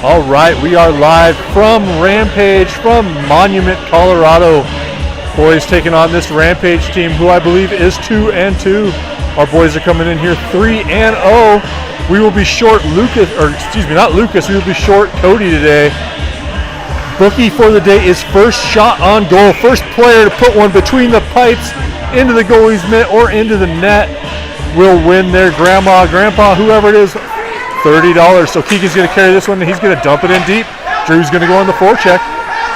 All right, we are live from Rampage, from Monument, Colorado. Boys taking on this Rampage team, who I believe is 2-2. Our boys are coming in here 3-0. We will be short Lucas, or excuse me, not Lucas. We will be short Cody today. Bookie for the day is first shot on goal. First player to put one between the pipes into the goalie's mitt or into the net will win their grandma, grandpa, whoever it is, $30. So Keegan's going to carry this one, and he's going to dump it in deep. Drew's going to go on the forecheck.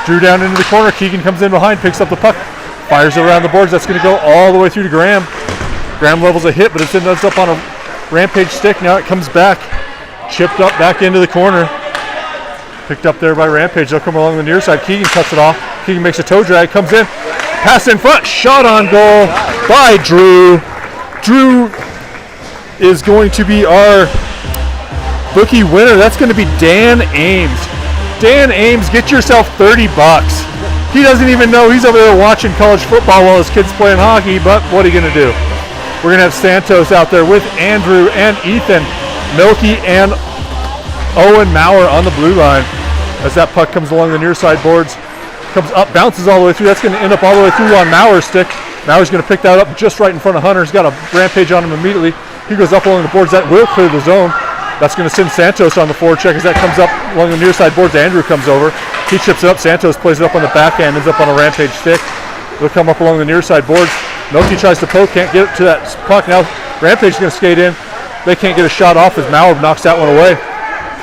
Drew down into the corner. Keegan comes in behind, picks up the puck, fires it around the boards. That's going to go all the way through to Graham. Graham levels a hit, but it ends up on a Rampage stick. Now it comes back, chipped up back into the corner. Picked up there by Rampage. They'll come along the near side. Keegan cuts it off. Keegan makes a toe drag, comes in, pass in front, shot on goal by Drew. Drew is going to be our bookie winner. That's going to be Dan Ames. Dan Ames, get yourself $30. He doesn't even know he's over there watching college football while his kid's playing hockey, but what are you going to do? We're going to have Santos out there with Andrew and Ethan, Milky and Owen Maurer on the blue line. As that puck comes along the near side boards, comes up, bounces all the way through. That's going to end up all the way through on Maurer's stick. Maurer's going to pick that up just right in front of Hunter. He's got a Rampage on him immediately. He goes up along the boards. That will clear the zone. That's going to send Santos on the forecheck as that comes up along the near side boards. Andrew comes over. He chips it up. Santos plays it up on the backhand, ends up on a Rampage stick. They'll come up along the near side boards. Milky tries to poke, can't get it to that puck. Now Rampage is going to skate in. They can't get a shot off as Maurer knocks that one away.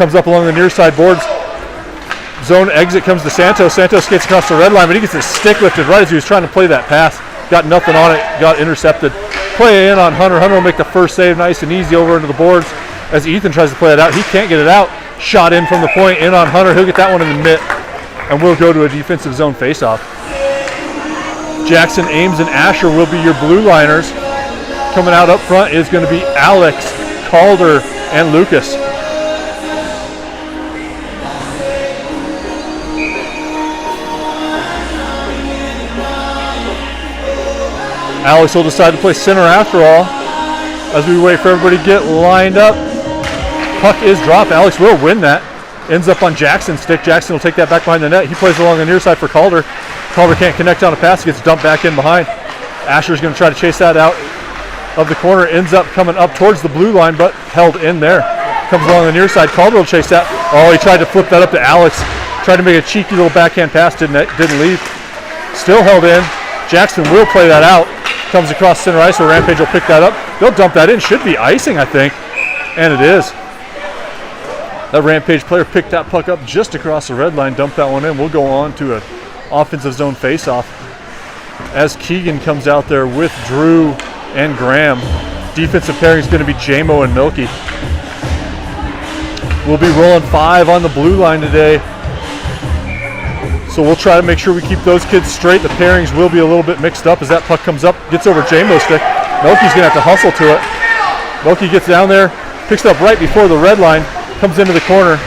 Comes up along the near side boards. Zone exit comes to Santos. Santos skates across the red line, but he gets his stick lifted right as he was trying to play that pass. Got nothing on it, got intercepted. Play in on Hunter. Hunter will make the first save nice and easy over into the boards. As Ethan tries to play it out, he can't get it out. Shot in from the point, in on Hunter. He'll get that one in the mitt, and we'll go to a defensive zone faceoff. Jackson, Ames, and Asher will be your blue liners. Coming out up front is going to be Alex, Calder, and Lucas. Alex will decide to play center after all, as we wait for everybody to get lined up. Puck is dropped. Alex will win that. Ends up on Jackson's stick. Jackson will take that back behind the net. He plays along the near side for Calder. Calder can't connect on a pass. He gets dumped back in behind. Asher's going to try to chase that out of the corner. Ends up coming up towards the blue line, but held in there. Comes along the near side. Calder will chase that. Oh, he tried to flip that up to Alex. Tried to make a cheeky little backhand pass. Didn't leave. Still held in. Jackson will play that out. Comes across center ice where Rampage will pick that up. They'll dump that in. Should be icing, I think. And it is. That Rampage player picked that puck up just across the red line, dumped that one in. We'll go on to an offensive zone faceoff as Keegan comes out there with Drew and Graham. Defensive pairing is going to be J-Mo and Milky. We'll be rolling 5 on the blue line today. So we'll try to make sure we keep those kids straight. The pairings will be a little bit mixed up as that puck comes up, gets over J-Mo's stick. Milky's going to have to hustle to it. Milky gets down there, picks it up right before the red line, comes into the corner,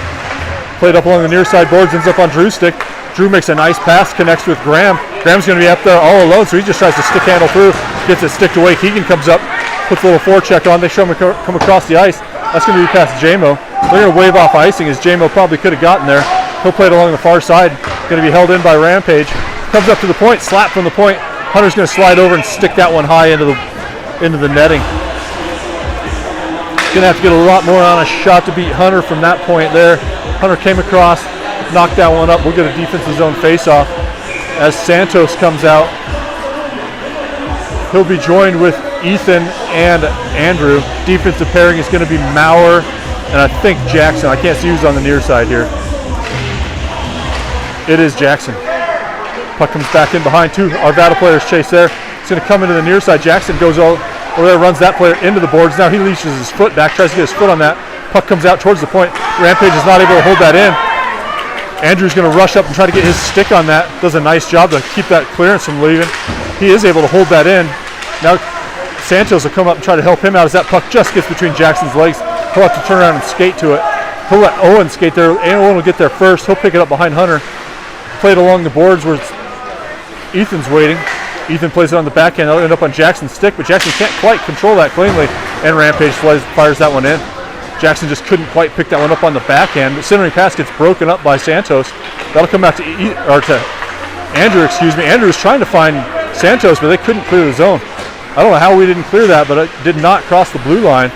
played up along the near side boards, ends up on Drew's stick. Drew makes a nice pass, connects with Graham. Graham's going to be up there all alone, so he just tries to stick handle through, gets it sticked away. Keegan comes up, puts a little forecheck on. They show him come across the ice. That's going to be past J-Mo. They're going to wave off icing as J-Mo probably could have gotten there. He'll play it along the far side. Going to be held in by Rampage. Comes up to the point, slap from the point. Hunter's going to slide over and stick that one high into the netting. Going to have to get a lot more on a shot to beat Hunter from that point there. Hunter came across, knocked that one up. We'll get a defensive zone faceoff as Santos comes out. He'll be joined with Ethan and Andrew. Defensive pairing is going to be Maurer and I think Jackson. I can't see who's on the near side here. It is Jackson. Puck comes back in behind two. Arvada players chase there. It's going to come into the near side. Jackson goes over there, runs that player into the boards. Now he leashes his foot back, tries to get his foot on that. Puck comes out towards the point. Rampage is not able to hold that in. Andrew's going to rush up and try to get his stick on that. Does a nice job to keep that clearance from leaving. He is able to hold that in. Now Santos will come up and try to help him out as that puck just gets between Jackson's legs. He'll have to turn around and skate to it. He'll let Owen skate there. Owen will get there first. He'll pick it up behind Hunter. Played along the boards where Ethan's waiting. Ethan plays it on the backhand. It'll end up on Jackson's stick, but Jackson can't quite control that cleanly. And Rampage fires that one in. Jackson just couldn't quite pick that one up on the backhand. The centering pass gets broken up by Santos. That'll come back to Andrew, excuse me. Andrew's trying to find Santos, but they couldn't clear the zone. I don't know how we didn't clear that, but it did not cross the blue line.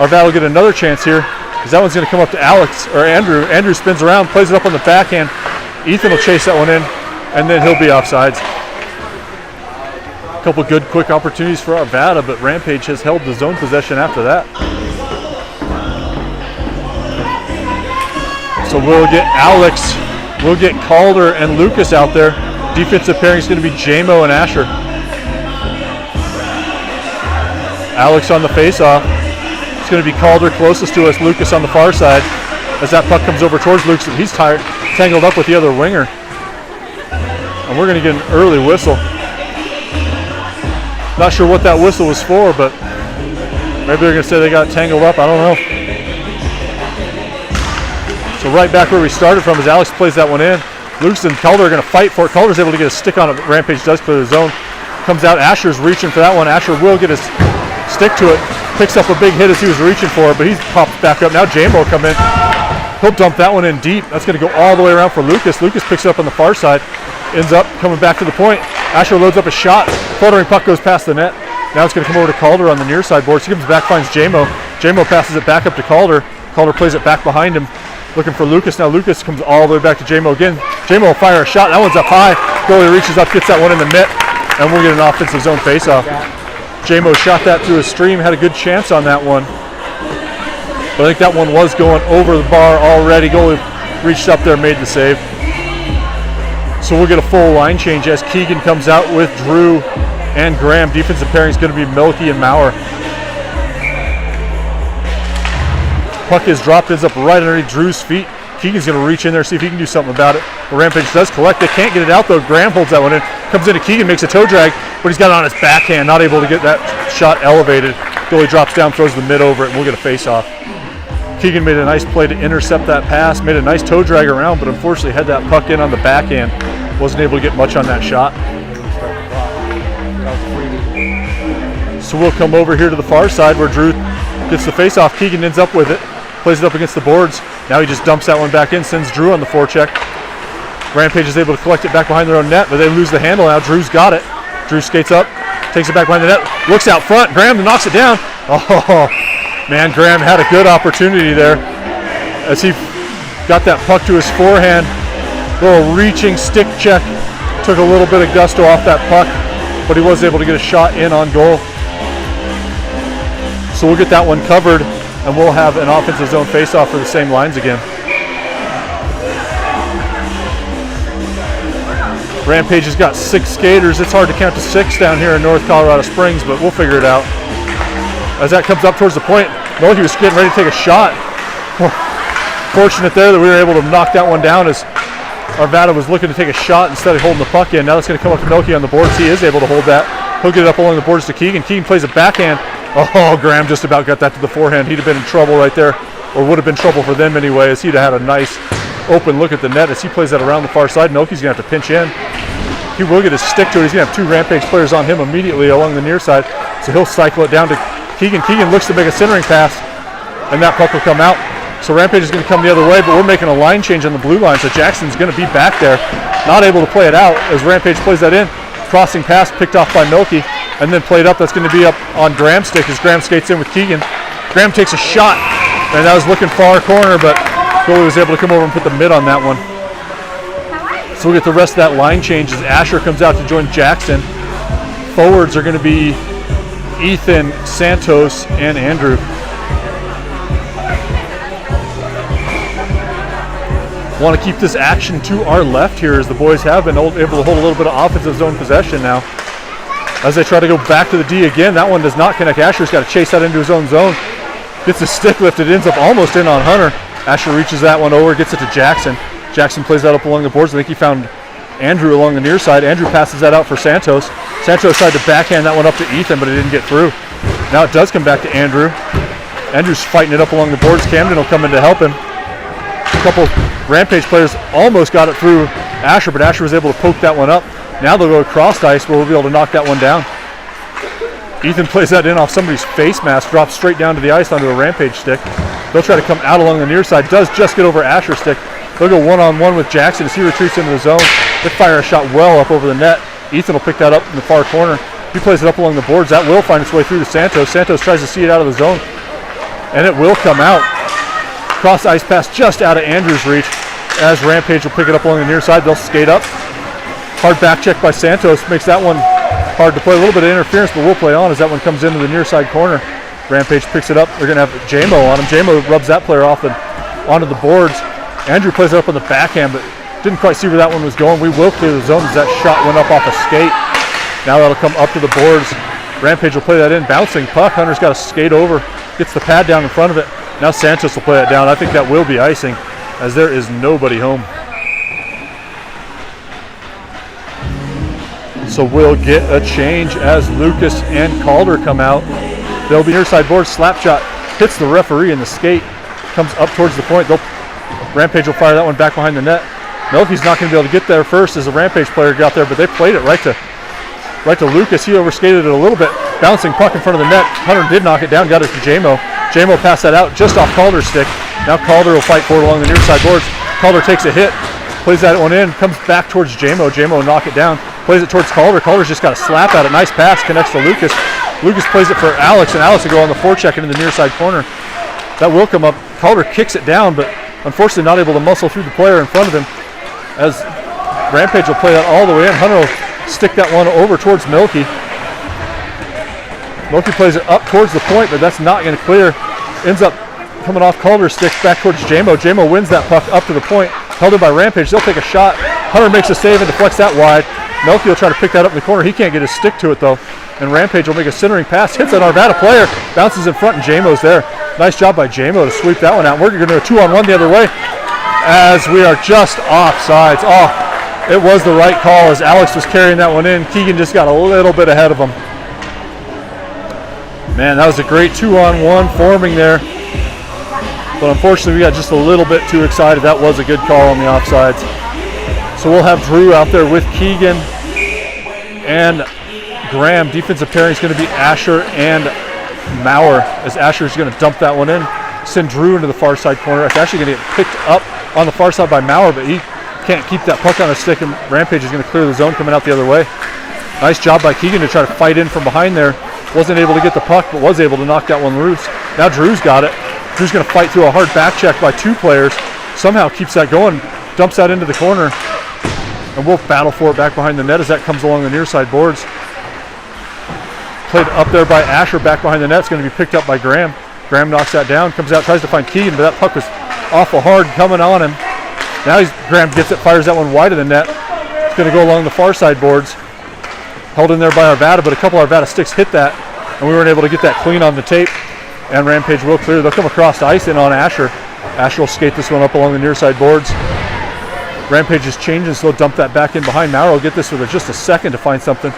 Arvada will get another chance here, because that one's going to come up to Andrew. Andrew spins around, plays it up on the backhand. Ethan will chase that one in, and then he'll be offsides. A couple good quick opportunities for Arvada, but Rampage has held the zone possession after that. So we'll get Alex, we'll get Calder and Lucas out there. Defensive pairing is going to be JMO and Asher. Alex on the face-off. It's going to be Calder closest to us, Lucas on the far side. As that puck comes over towards Lucas, he's tangled up with the other winger. And we're going to get an early whistle. Not sure what that whistle was for, but maybe they're going to say they got tangled up. I don't know. So right back where we started from as Alex plays that one in. Lucas and Calder are going to fight for it. Calder's able to get a stick on it. Rampage does clear the zone. Comes out. Asher's reaching for that one. Asher will get his stick to it. Picks up a big hit as he was reaching for it, but he's popped back up. Now JMO will come in. He'll dump that one in deep. That's going to go all the way around for Lucas. Lucas picks it up on the far side. Ends up coming back to the point. Asher loads up a shot. Fluttering puck goes past the net. Now it's going to come over to Calder on the near side boards. He comes back, finds JMO. JMO passes it back up to Calder. Calder plays it back behind him. Looking for Lucas. Now Lucas comes all the way back to JMO again. JMO will fire a shot. That one's up high. Goalie reaches up, gets that one in the net, and we'll get an offensive zone faceoff. JMO shot that through a stream, had a good chance on that one. But I think that one was going over the bar already. Goalie reached up there, made the save. So we'll get a full line change as Keegan comes out with Drew and Graham. Defensive pairing is going to be Milky and Maurer. Puck is dropped, ends up right underneath Drew's feet. Keegan's going to reach in there, see if he can do something about it. The Rampage does collect. They can't get it out though. Graham holds that one in. Comes into Keegan, makes a toe drag, but he's got it on his backhand, not able to get that shot elevated. Goalie drops down, throws the mid over it, and we'll get a face-off. Keegan made a nice play to intercept that pass, made a nice toe drag around, but unfortunately had that puck in on the backhand. Wasn't able to get much on that shot. So we'll come over here to the far side where Drew gets the face-off. Keegan ends up with it, plays it up against the boards. Now he just dumps that one back in, sends Drew on the forecheck. Rampage is able to collect it back behind their own net, but they lose the handle now. Drew's got it. Drew skates up, takes it back behind the net, looks out front. Graham knocks it down. Oh, man, Graham had a good opportunity there as he got that puck to his forehand. Little reaching stick check. Took a little bit of gusto off that puck, but he was able to get a shot in on goal. So we'll get that one covered, and we'll have an offensive zone faceoff for the same lines again. Rampage has got 6 skaters. It's hard to count to 6 down here in North Colorado Springs, but we'll figure it out. As that comes up towards the point, Milky was getting ready to take a shot. Fortunate there that we were able to knock that one down as Arvada was looking to take a shot instead of holding the puck in. Now it's going to come up to Milky on the boards. He is able to hold that. He'll get it up along the boards to Keegan. Keegan plays a backhand. Oh, Graham just about got that to the forehand. He'd have been in trouble right there, or would have been trouble for them anyway, as he'd have had a nice open look at the net as he plays that around the far side. Milky's going to have to pinch in. He will get his stick to it. He's going to have 2 Rampage players on him immediately along the near side, so he'll cycle it down to Keegan. Keegan looks to make a centering pass, and that puck will come out. So Rampage is going to come the other way, but we're making a line change on the blue line, so Jackson's going to be back there, not able to play it out as Rampage plays that in. Crossing pass picked off by Milky, and then played up. That's going to be up on Graham's stick as Graham skates in with Keegan. Graham takes a shot, and that was looking far corner, but goalie was able to come over and put the mid on that one. So we'll get the rest of that line change as Asher comes out to join Jackson. Forwards are going to be Ethan, Santos, and Andrew. Want to keep this action to our left here as the boys have been able to hold a little bit of offensive zone possession now. As they try to go back to the D again, that one does not connect. Asher's got to chase that into his own zone. Gets the stick lifted, ends up almost in on Hunter. Asher reaches that one over, gets it to Jackson. Jackson plays that up along the boards. I think he found Andrew along the near side. Andrew passes that out for Santos. Santos tried to backhand that one up to Ethan, but it didn't get through. Now it does come back to Andrew. Andrew's fighting it up along the boards. Camden will come in to help him. A couple Rampage players almost got it through Asher, but Asher was able to poke that one up. Now they'll go across ice where we'll be able to knock that one down. Ethan plays that in off somebody's face mask, drops straight down to the ice onto a Rampage stick. They'll try to come out along the near side, does just get over Asher's stick. They'll go one-on-one with Jackson as he retreats into the zone. They fire a shot well up over the net. Ethan will pick that up in the far corner. He plays it up along the boards. That will find its way through to Santos. Santos tries to see it out of the zone, and it will come out. Cross ice pass just out of Andrew's reach as Rampage will pick it up along the near side. They'll skate up. Hard back check by Santos makes that one hard to play. A little bit of interference, but we'll play on as that one comes into the near side corner. Rampage picks it up. They're going to have J-Mo on him. J-Mo rubs that player off and onto the boards. Andrew plays it up on the backhand, but didn't quite see where that one was going. We will clear the zone as that shot went up off a skate. Now that'll come up to the boards. Rampage will play that in. Bouncing puck. Hunter's got to skate over. Gets the pad down in front of it. Now Santos will play that down. I think that will be icing as there is nobody home. So we'll get a change as Lucas and Calder come out. They'll be near side board. Slap shot hits the referee in the skate. Comes up towards the point. Rampage will fire that one back behind the net. Melky's not going to be able to get there first as the Rampage player got there, but they played it right to Lucas. He overskated it a little bit. Bouncing puck in front of the net. Hunter did knock it down, got it to J-Mo. J-Mo passed that out just off Calder's stick. Now Calder will fight for it along the near side boards. Calder takes a hit, plays that one in, comes back towards J-Mo. J-Mo will knock it down, plays it towards Calder. Calder's just got a slap at it. Nice pass, connects to Lucas. Lucas plays it for Alex, and Alex will go on the forecheck into the near side corner. That will come up. Calder kicks it down, but unfortunately not able to muscle through the player in front of him as Rampage will play that all the way in. Hunter will stick that one over towards Milky. Milky plays it up towards the point, but that's not going to clear. Ends up coming off Calder's stick back towards J-Mo. J-Mo wins that puck up to the point. Held in by Rampage. They'll take a shot. Hunter makes a save and deflects that wide. Milky will try to pick that up in the corner. He can't get his stick to it though. And Rampage will make a centering pass. Hits an Arvada player. Bounces in front and J-Mo's there. Nice job by J-Mo to sweep that one out. We're going to do a 2-on-1 the other way as we are just offsides. Oh, it was the right call as Alex was carrying that one in. Keegan just got a little bit ahead of him. Man, that was a great 2-on-1 forming there. But unfortunately, we got just a little bit too excited. That was a good call on the offsides. So we'll have Drew out there with Keegan and Graham. Defensive pairing is going to be Asher and Maurer as Asher is going to dump that one in. Send Drew into the far side corner. It's actually going to get picked up on the far side by Maurer, but he can't keep that puck on his stick, and Rampage is going to clear the zone coming out the other way. Nice job by Keegan to try to fight in from behind there. Wasn't able to get the puck, but was able to knock that one loose. Now Drew's got it. Drew's going to fight through a hard back check by two players. Somehow keeps that going, dumps that into the corner, and we'll battle for it back behind the net as that comes along the near side boards. Played up there by Asher back behind the net. It's going to be picked up by Graham. Graham knocks that down, comes out, tries to find Keegan, but that puck was awful hard coming on him. Now Graham gets it, fires that one wide of the net. It's going to go along the far side boards. Held in there by Arvada, but a couple Arvada sticks hit that, and we weren't able to get that clean on the tape. And Rampage will clear. They'll come across the ice in on Asher. Asher will skate this one up along the near side boards. Rampage is changing, so they'll dump that back in behind. Maurer will get this with just a second to find something.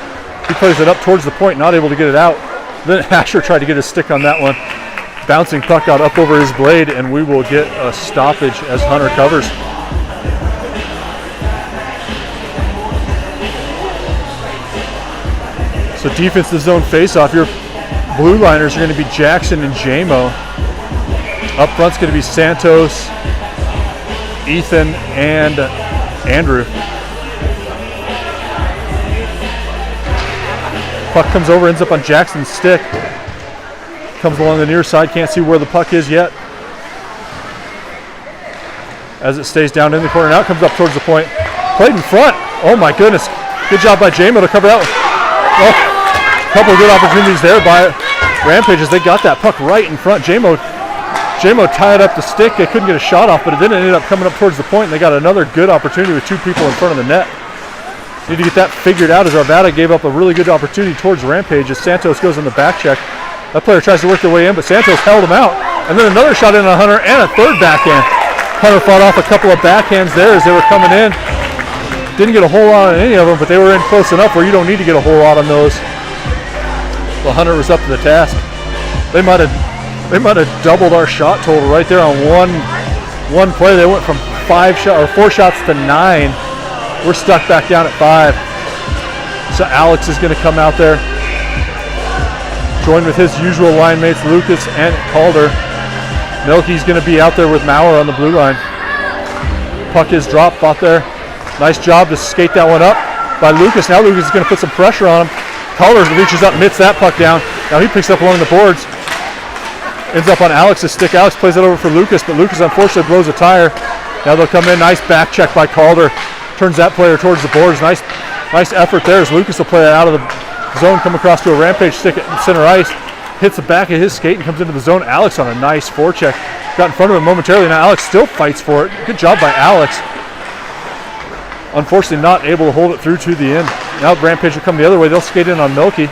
He plays it up towards the point, not able to get it out. Then Asher tried to get his stick on that one. Bouncing puck out up over his blade, and we will get a stoppage as Hunter covers. So defensive zone face-off. Your blue liners are going to be Jackson and J-Mo. Up front's going to be Santos, Ethan, and Andrew. Puck comes over, ends up on Jackson's stick. Comes along the near side, can't see where the puck is yet. As it stays down in the corner. Now it comes up towards the point. Played in front. Oh my goodness. Good job by J-Mo to cover that one. Oh. Couple of good opportunities there by Rampage as they got that puck right in front. J-Mo tied up the stick. They couldn't get a shot off, but it then ended up coming up towards the point, and they got another good opportunity with two people in front of the net. Need to get that figured out as Arvada gave up a really good opportunity towards Rampage as Santos goes on the back check. That player tries to work their way in, but Santos held him out. And then another shot in on Hunter and a third backhand. Hunter fought off a couple of backhands there as they were coming in. Didn't get a whole lot on any of them, but they were in close enough where you don't need to get a whole lot on those. Well, Hunter was up to the task. They might have doubled our shot total right there on one play. They went from 4 shots to 9. We're stuck back down at 5. So Alex is going to come out there. joined with his usual line mates, Lucas and Calder. Milky's going to be out there with Maurer on the blue line. Puck is dropped out there. Nice job to skate that one up by Lucas. Now Lucas is going to put some pressure on him. Calder reaches up, mitts that puck down. Now he picks up along the boards. Ends up on Alex's stick. Alex plays it over for Lucas, but Lucas unfortunately blows a tire. Now they'll come in. Nice back check by Calder. Turns that player towards the boards. Nice effort there as Lucas will play it out of the zone, come across to a Rampage stick at center ice. Hits the back of his skate and comes into the zone. Alex on a nice forecheck. Got in front of him momentarily. Now Alex still fights for it. Good job by Alex. Unfortunately not able to hold it through to the end. Now Rampage will come the other way. They'll skate in on Milky,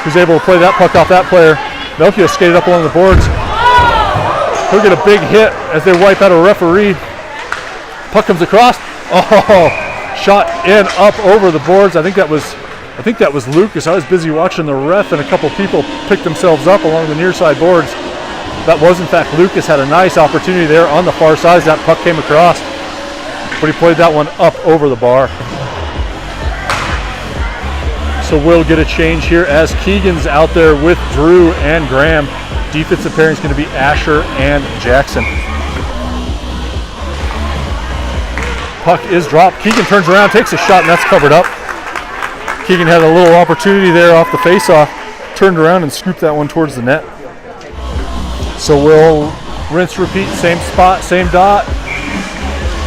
who's able to play that puck off that player. Milky will skate it up along the boards. He'll get a big hit as they wipe out a referee. Puck comes across. Oh, shot in up over the boards. I think that was Lucas. I was busy watching the ref, and a couple people picked themselves up along the near side boards. That was in fact Lucas. Had a nice opportunity there on the far side as that puck came across, but he played that one up over the bar. So we'll get a change here as Keegan's out there with Drew and Graham. Defensive pairing is going to be Asher and Jackson. Puck is dropped. Keegan turns around, takes a shot, and that's covered up. Keegan had a little opportunity there off the face-off, turned around and scooped that one towards the net. So we'll rinse, repeat, same spot, same dot,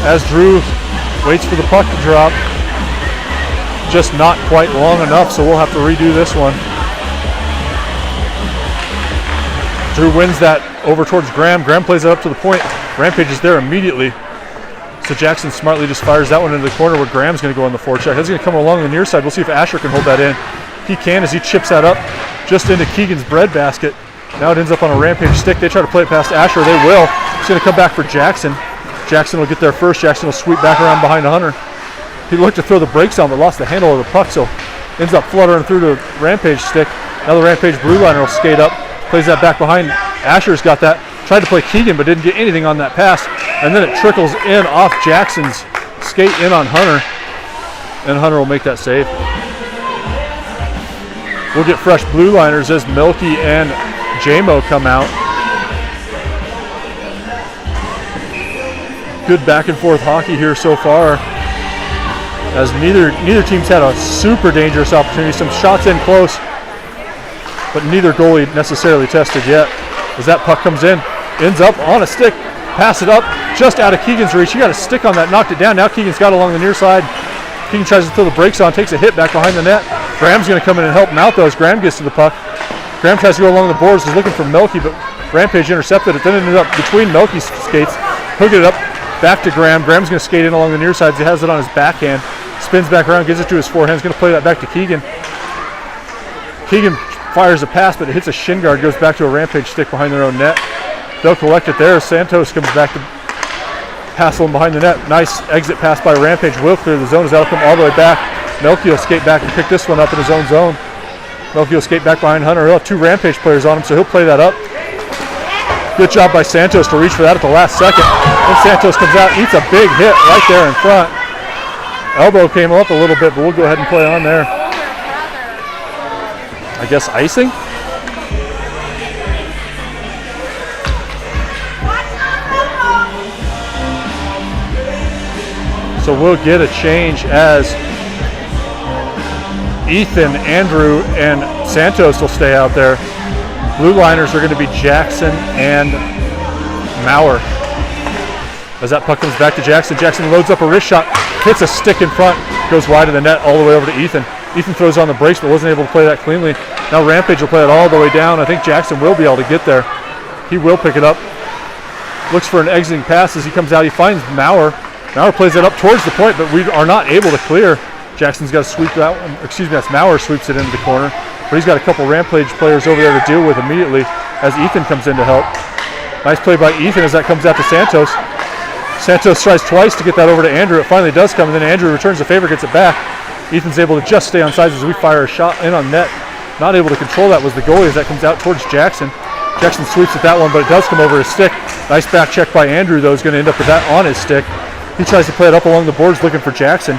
as Drew waits for the puck to drop. Just not quite long enough, so we'll have to redo this one. Drew wins that over towards Graham. Graham plays it up to the point. Rampage is there immediately. So Jackson smartly just fires that one into the corner where Graham's going to go on the forecheck. He's going to come along the near side. We'll see if Asher can hold that in. He can as he chips that up just into Keegan's breadbasket. Now it ends up on a Rampage stick. They try to play it past Asher. They will. It's going to come back for Jackson. Jackson will get there first. Jackson will sweep back around behind Hunter. He looked to throw the brakes on, but lost the handle of the puck, so ends up fluttering through the Rampage stick. Now the Rampage blue liner will skate up. Plays that back behind. Asher's got that. Tried to play Keegan, but didn't get anything on that pass. And then it trickles in off Jackson's skate in on Hunter. And Hunter will make that save. We'll get fresh blue liners as Milky and J-Mo come out. Good back and forth hockey here so far, as neither team's had a super dangerous opportunity. Some shots in close, but neither goalie necessarily tested yet. As that puck comes in, ends up on a stick, pass it up, just out of Keegan's reach. He got a stick on that, knocked it down. Now Keegan's got it along the near side. Keegan tries to throw the brakes on, takes a hit back behind the net. Graham's going to come in and help him out though as Graham gets to the puck. Graham tries to go along the boards, he's looking for Milky, but Rampage intercepted it. Then it ended up between Milky's skates. He'll get it up back to Graham. Graham's going to skate in along the near side. He has it on his backhand. Spins back around, gives it to his forehand. He's going to play that back to Keegan. Keegan fires a pass, but it hits a shin guard, goes back to a Rampage stick behind their own net. They'll collect it there. Santos comes back to hassle him behind the net. Nice exit pass by Rampage. Will clear the zone as that'll come all the way back. Milky will skate back and pick this one up in his own zone. Milky will skate back behind Hunter. He'll have two Rampage players on him, so he'll play that up. Good job by Santos to reach for that at the last second. Then Santos comes out, eats a big hit right there in front. Elbow came up a little bit, but we'll go ahead and play on there. I guess icing? So we'll get a change as Ethan, Andrew, and Santos will stay out there. Blue liners are going to be Jackson and Maurer. As that puck comes back to Jackson, Jackson loads up a wrist shot, hits a stick in front, goes wide of the net all the way over to Ethan. Ethan throws on the brakes but wasn't able to play that cleanly. Now Rampage will play it all the way down. I think Jackson will be able to get there. He will pick it up. Looks for an exiting pass as he comes out. He finds Maurer. Maurer plays it up towards the point, but we are not able to clear. Jackson's got to sweep that one. Excuse me, that's Maurer sweeps it into the corner. But he's got a couple Rampage players over there to deal with immediately as Ethan comes in to help. Nice play by Ethan as that comes out to Santos. Santos tries twice to get that over to Andrew. It finally does come, and then Andrew returns the favor, gets it back. Ethan's able to just stay on sides as we fire a shot in on net. Not able to control that was the goalie as that comes out towards Jackson. Jackson sweeps at that one, but it does come over his stick. Nice back check by Andrew, though, is going to end up with that on his stick. He tries to play it up along the boards looking for Jackson.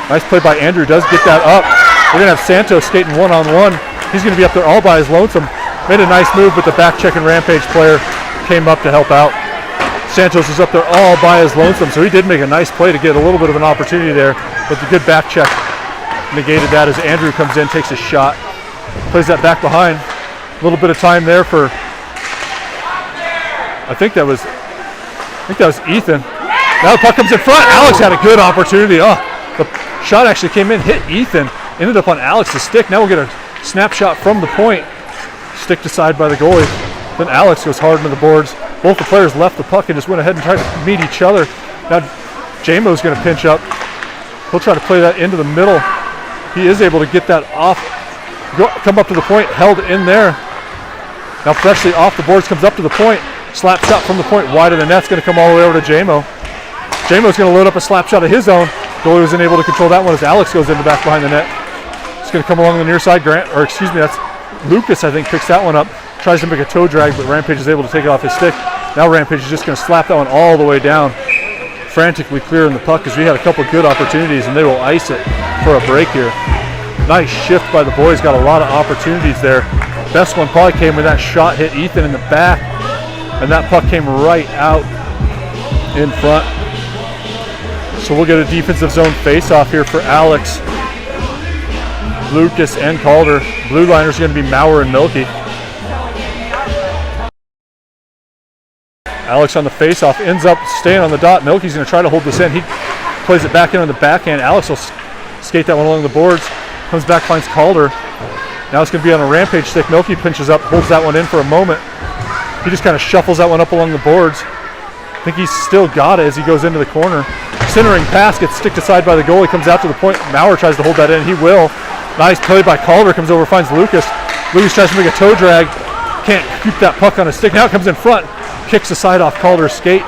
Nice play by Andrew, does get that up. We're going to have Santos skating one-on-one He's going to be up there all by his lonesome. Made a nice move, but the back checking Rampage player came up to help out. Santos is up there all by his lonesome, so he did make a nice play to get a little bit of an opportunity there, but the good back check negated that as Andrew comes in, takes a shot, plays that back behind. A little bit of time there for, I think that was Ethan. Now the puck comes in front. Alex had a good opportunity. Oh, the shot actually came in, hit Ethan, ended up on Alex's stick. Now we'll get a snapshot from the point. Stick to side by the goalie. Then Alex goes hard into the boards. Both the players left the puck and just went ahead and tried to meet each other. Now J-Mo's going to pinch up. He'll try to play that into the middle. He is able to get that off, come up to the point, held in there. Now freshly off the boards, comes up to the point. Slap shot from the point, wide of the net's going to come all the way over to J-Mo. J-Mo's going to load up a slap shot of his own. Goalie wasn't able to control that one as Alex goes in the back behind the net. It's going to come along the near side. That's Lucas, I think, picks that one up. Tries to make a toe drag, but Rampage is able to take it off his stick. Now Rampage is just going to slap that one all the way down. Frantically clearing the puck because we had a couple good opportunities and they will ice it for a break here. Nice shift by the boys. Got a lot of opportunities there. Best one probably came when that shot hit Ethan in the back and that puck came right out in front. So we'll get a defensive zone face-off here for Alex, Lucas, and Calder. Blue liners are going to be Maurer and Milky. Alex on the face-off ends up staying on the dot. Milky's going to try to hold this in. He plays it back in on the backhand. Alex will skate that one along the boards. Comes back, finds Calder. Now it's going to be on a Rampage stick. Milky pinches up, holds that one in for a moment. He just kind of shuffles that one up along the boards. I think he's still got it as he goes into the corner. Centering pass gets sticked aside by the goalie, comes out to the point. Maurer tries to hold that in. He will. Nice play by Calder. Comes over, finds Lucas. Lucas tries to make a toe drag. Can't keep that puck on his stick. Now it comes in front. Kicks the side off Calder's skate.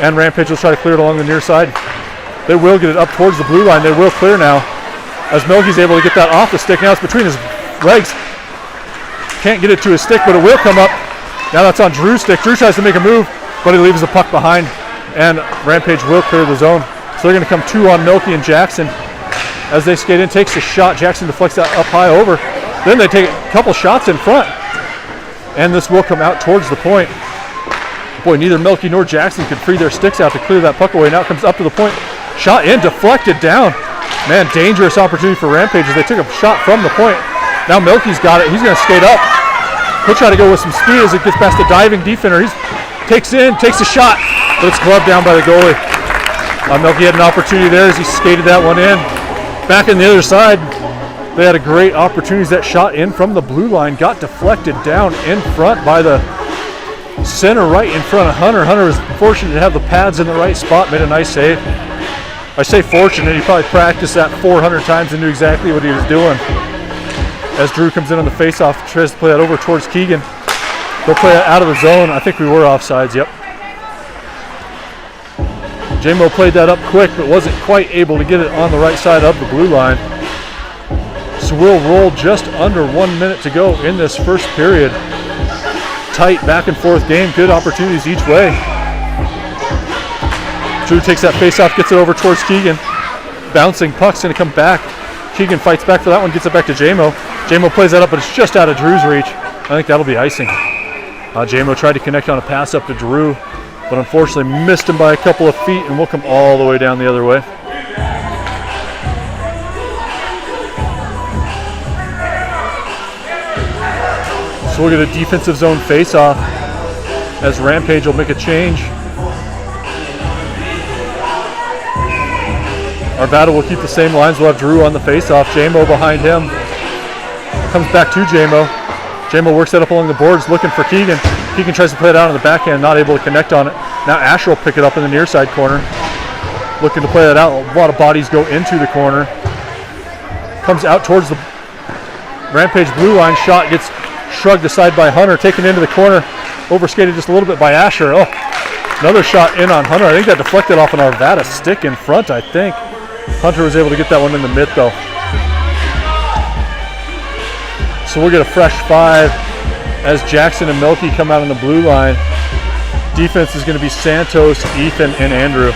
And Rampage will try to clear it along the near side. They will get it up towards the blue line. They will clear now. As Milky's able to get that off the stick. Now it's between his legs. Can't get it to his stick, but it will come up. Now that's on Drew's stick. Drew tries to make a move, but he leaves the puck behind. And Rampage will clear the zone. So they're going to come two on Milky and Jackson. As they skate in, takes the shot. Jackson deflects that up high over. Then they take a couple shots in front. And this will come out towards the point. Boy, neither Milky nor Jackson could free their sticks out to clear that puck away. Now it comes up to the point. Shot in, deflected down. Man, dangerous opportunity for Rampage as they took a shot from the point. Now Milky's got it. He's going to skate up. He'll try to go with some speed as it gets past the diving defender. He takes a shot, but it's gloved down by the goalie. Milky had an opportunity there as he skated that one in. Back on the other side, they had a great opportunity. That shot in from the blue line got deflected down in front by the center right in front of Hunter. Hunter was fortunate to have the pads in the right spot, made a nice save. I say fortunate, he probably practiced that 400 times and knew exactly what he was doing. As Drew comes in on the face-off, tries to play that over towards Keegan. They'll play it out of the zone. I think we were offsides, yep. J-Mo played that up quick, but wasn't quite able to get it on the right side of the blue line. So we'll roll just under 1 minute to go in this first period. Tight back and forth game, good opportunities each way. Drew takes that face-off, gets it over towards Keegan. Bouncing puck's gonna come back. Keegan fights back for that one, gets it back to J-Mo. J-Mo plays that up, but it's just out of Drew's reach. I think that'll be icing. J-Mo tried to connect on a pass up to Drew, but unfortunately missed him by a couple of feet, and we'll come all the way down the other way. So we'll get a defensive zone face-off as Rampage will make a change. Arvada will keep the same lines. We'll have Drew on the face-off. J-Mo behind him. Comes back to J-Mo. J-Mo works that up along the boards, looking for Keegan. Keegan tries to play it out on the backhand, not able to connect on it. Now Asher will pick it up in the near side corner. Looking to play that out. A lot of bodies go into the corner. Comes out towards the Rampage blue line. Shot gets shrugged aside by Hunter, taken into the corner. Overskated just a little bit by Asher. Oh, another shot in on Hunter. I think that deflected off an Arvada stick in front, I think. Hunter was able to get that one in the mid, though. So we'll get a fresh 5 as Jackson and Milky come out on the blue line. Defense is going to be Santos, Ethan, and Andrew.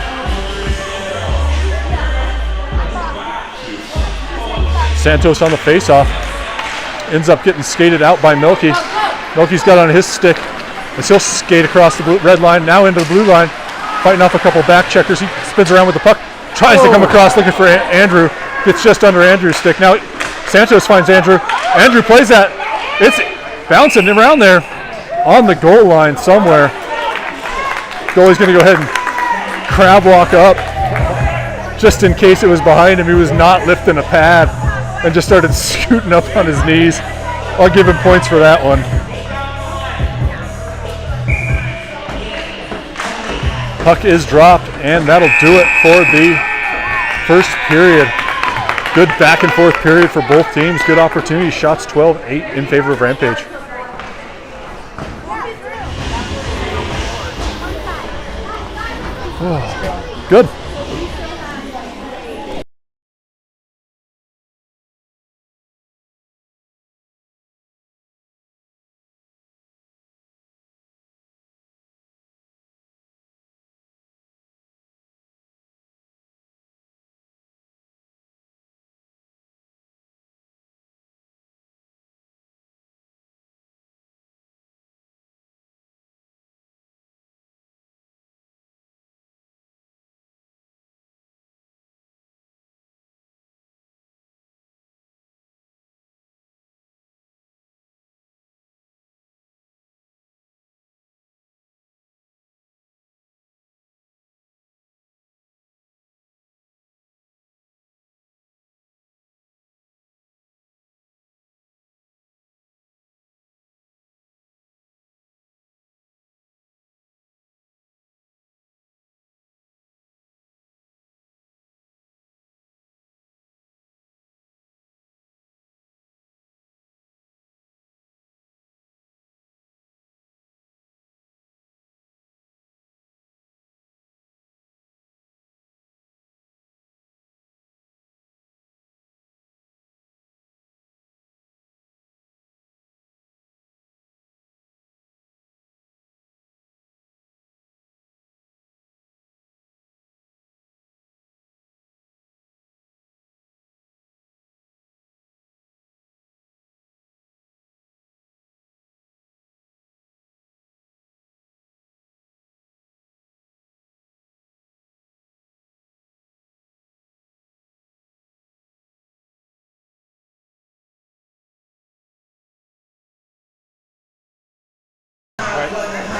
Santos on the face-off. ends up getting skated out by Milky. Milky's got on his stick as he'll skate across the red line, now into the blue line, fighting off a couple back checkers. He spins around with the puck, tries to come across looking for Andrew, gets just under Andrew's stick. Now Santos finds Andrew. Andrew plays that. It's bouncing around there on the goal line somewhere. Goalie's going to go ahead and crab walk up just in case it was behind him. He was not lifting a pad and just started scooting up on his knees. I'll give him points for that one. Puck is dropped, and that'll do it for the first period. Good back and forth period for both teams. Good opportunity. Shots 12-8 in favor of Rampage. Oh, good.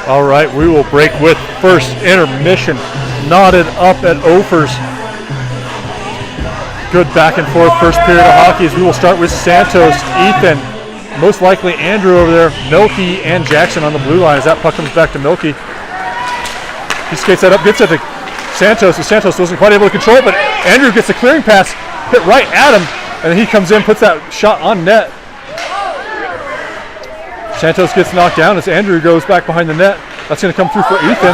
All right, we will break with first intermission. Knotted up at Ophers. Good back and forth first period of hockey as we will start with Santos, Ethan, most likely Andrew over there, Milky, and Jackson on the blue line as that puck comes back to Milky. He skates that up, gets it to Santos, and Santos wasn't quite able to control it, but Andrew gets a clearing pass, hit right at him, and then he comes in, puts that shot on net. Santos gets knocked down as Andrew goes back behind the net. That's going to come through for Ethan.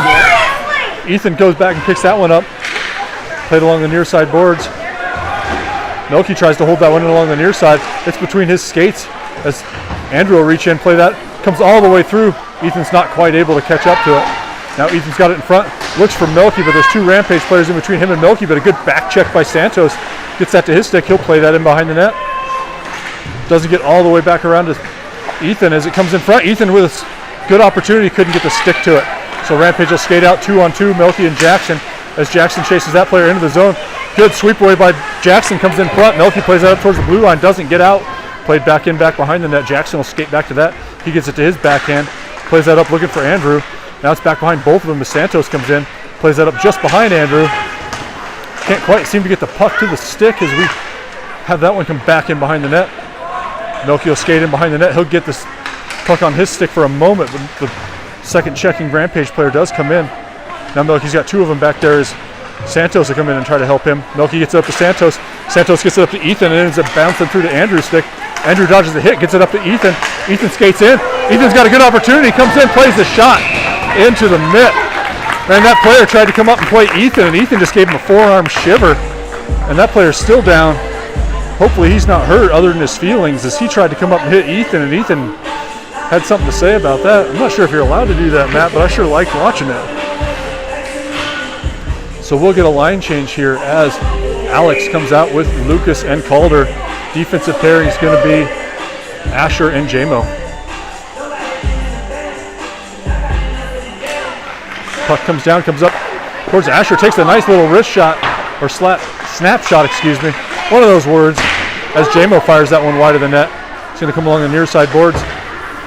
Ethan goes back and picks that one up. Played along the near side boards. Milky tries to hold that one along the near side. It's between his skates as Andrew will reach in, play that. Comes all the way through. Ethan's not quite able to catch up to it. Now Ethan's got it in front. Looks for Milky, but there's two Rampage players in between him and Milky, but a good back check by Santos. Gets that to his stick. He'll play that in behind the net. Doesn't get all the way back around to Ethan as it comes in front. Ethan with a good opportunity, couldn't get the stick to it. So Rampage will skate out 2-on-2, Milky and Jackson, as Jackson chases that player into the zone. Good sweep away by Jackson, comes in front. Milky plays that up towards the blue line, doesn't get out. Played back in, back behind the net. Jackson will skate back to that. He gets it to his backhand, plays that up looking for Andrew. Now it's back behind both of them as Santos comes in, plays that up just behind Andrew. Can't quite seem to get the puck to the stick as we have that one come back in behind the net. Milky will skate in behind the net. He'll get this puck on his stick for a moment, but the second checking Rampage player does come in. Now Milky's got two of them back there as Santos will come in and try to help him. Milky gets it up to Santos. Santos gets it up to Ethan and ends up bouncing through to Andrew's stick. Andrew dodges the hit, gets it up to Ethan. Ethan skates in. Ethan's got a good opportunity, comes in, plays the shot into the mitt. And that player tried to come up and play Ethan, and Ethan just gave him a forearm shiver. And that player's still down. Hopefully he's not hurt other than his feelings as he tried to come up and hit Ethan, and Ethan had something to say about that. I'm not sure if you're allowed to do that, Matt, but I sure liked watching it. So we'll get a line change here as Alex comes out with Lucas and Calder. Defensive pairing is going to be Asher and JMO. Puck comes down, comes up towards Asher, takes a nice little wrist shot, or snap shot, excuse me. One of those words, as JMO fires that one wide of the net. It's going to come along the near side boards.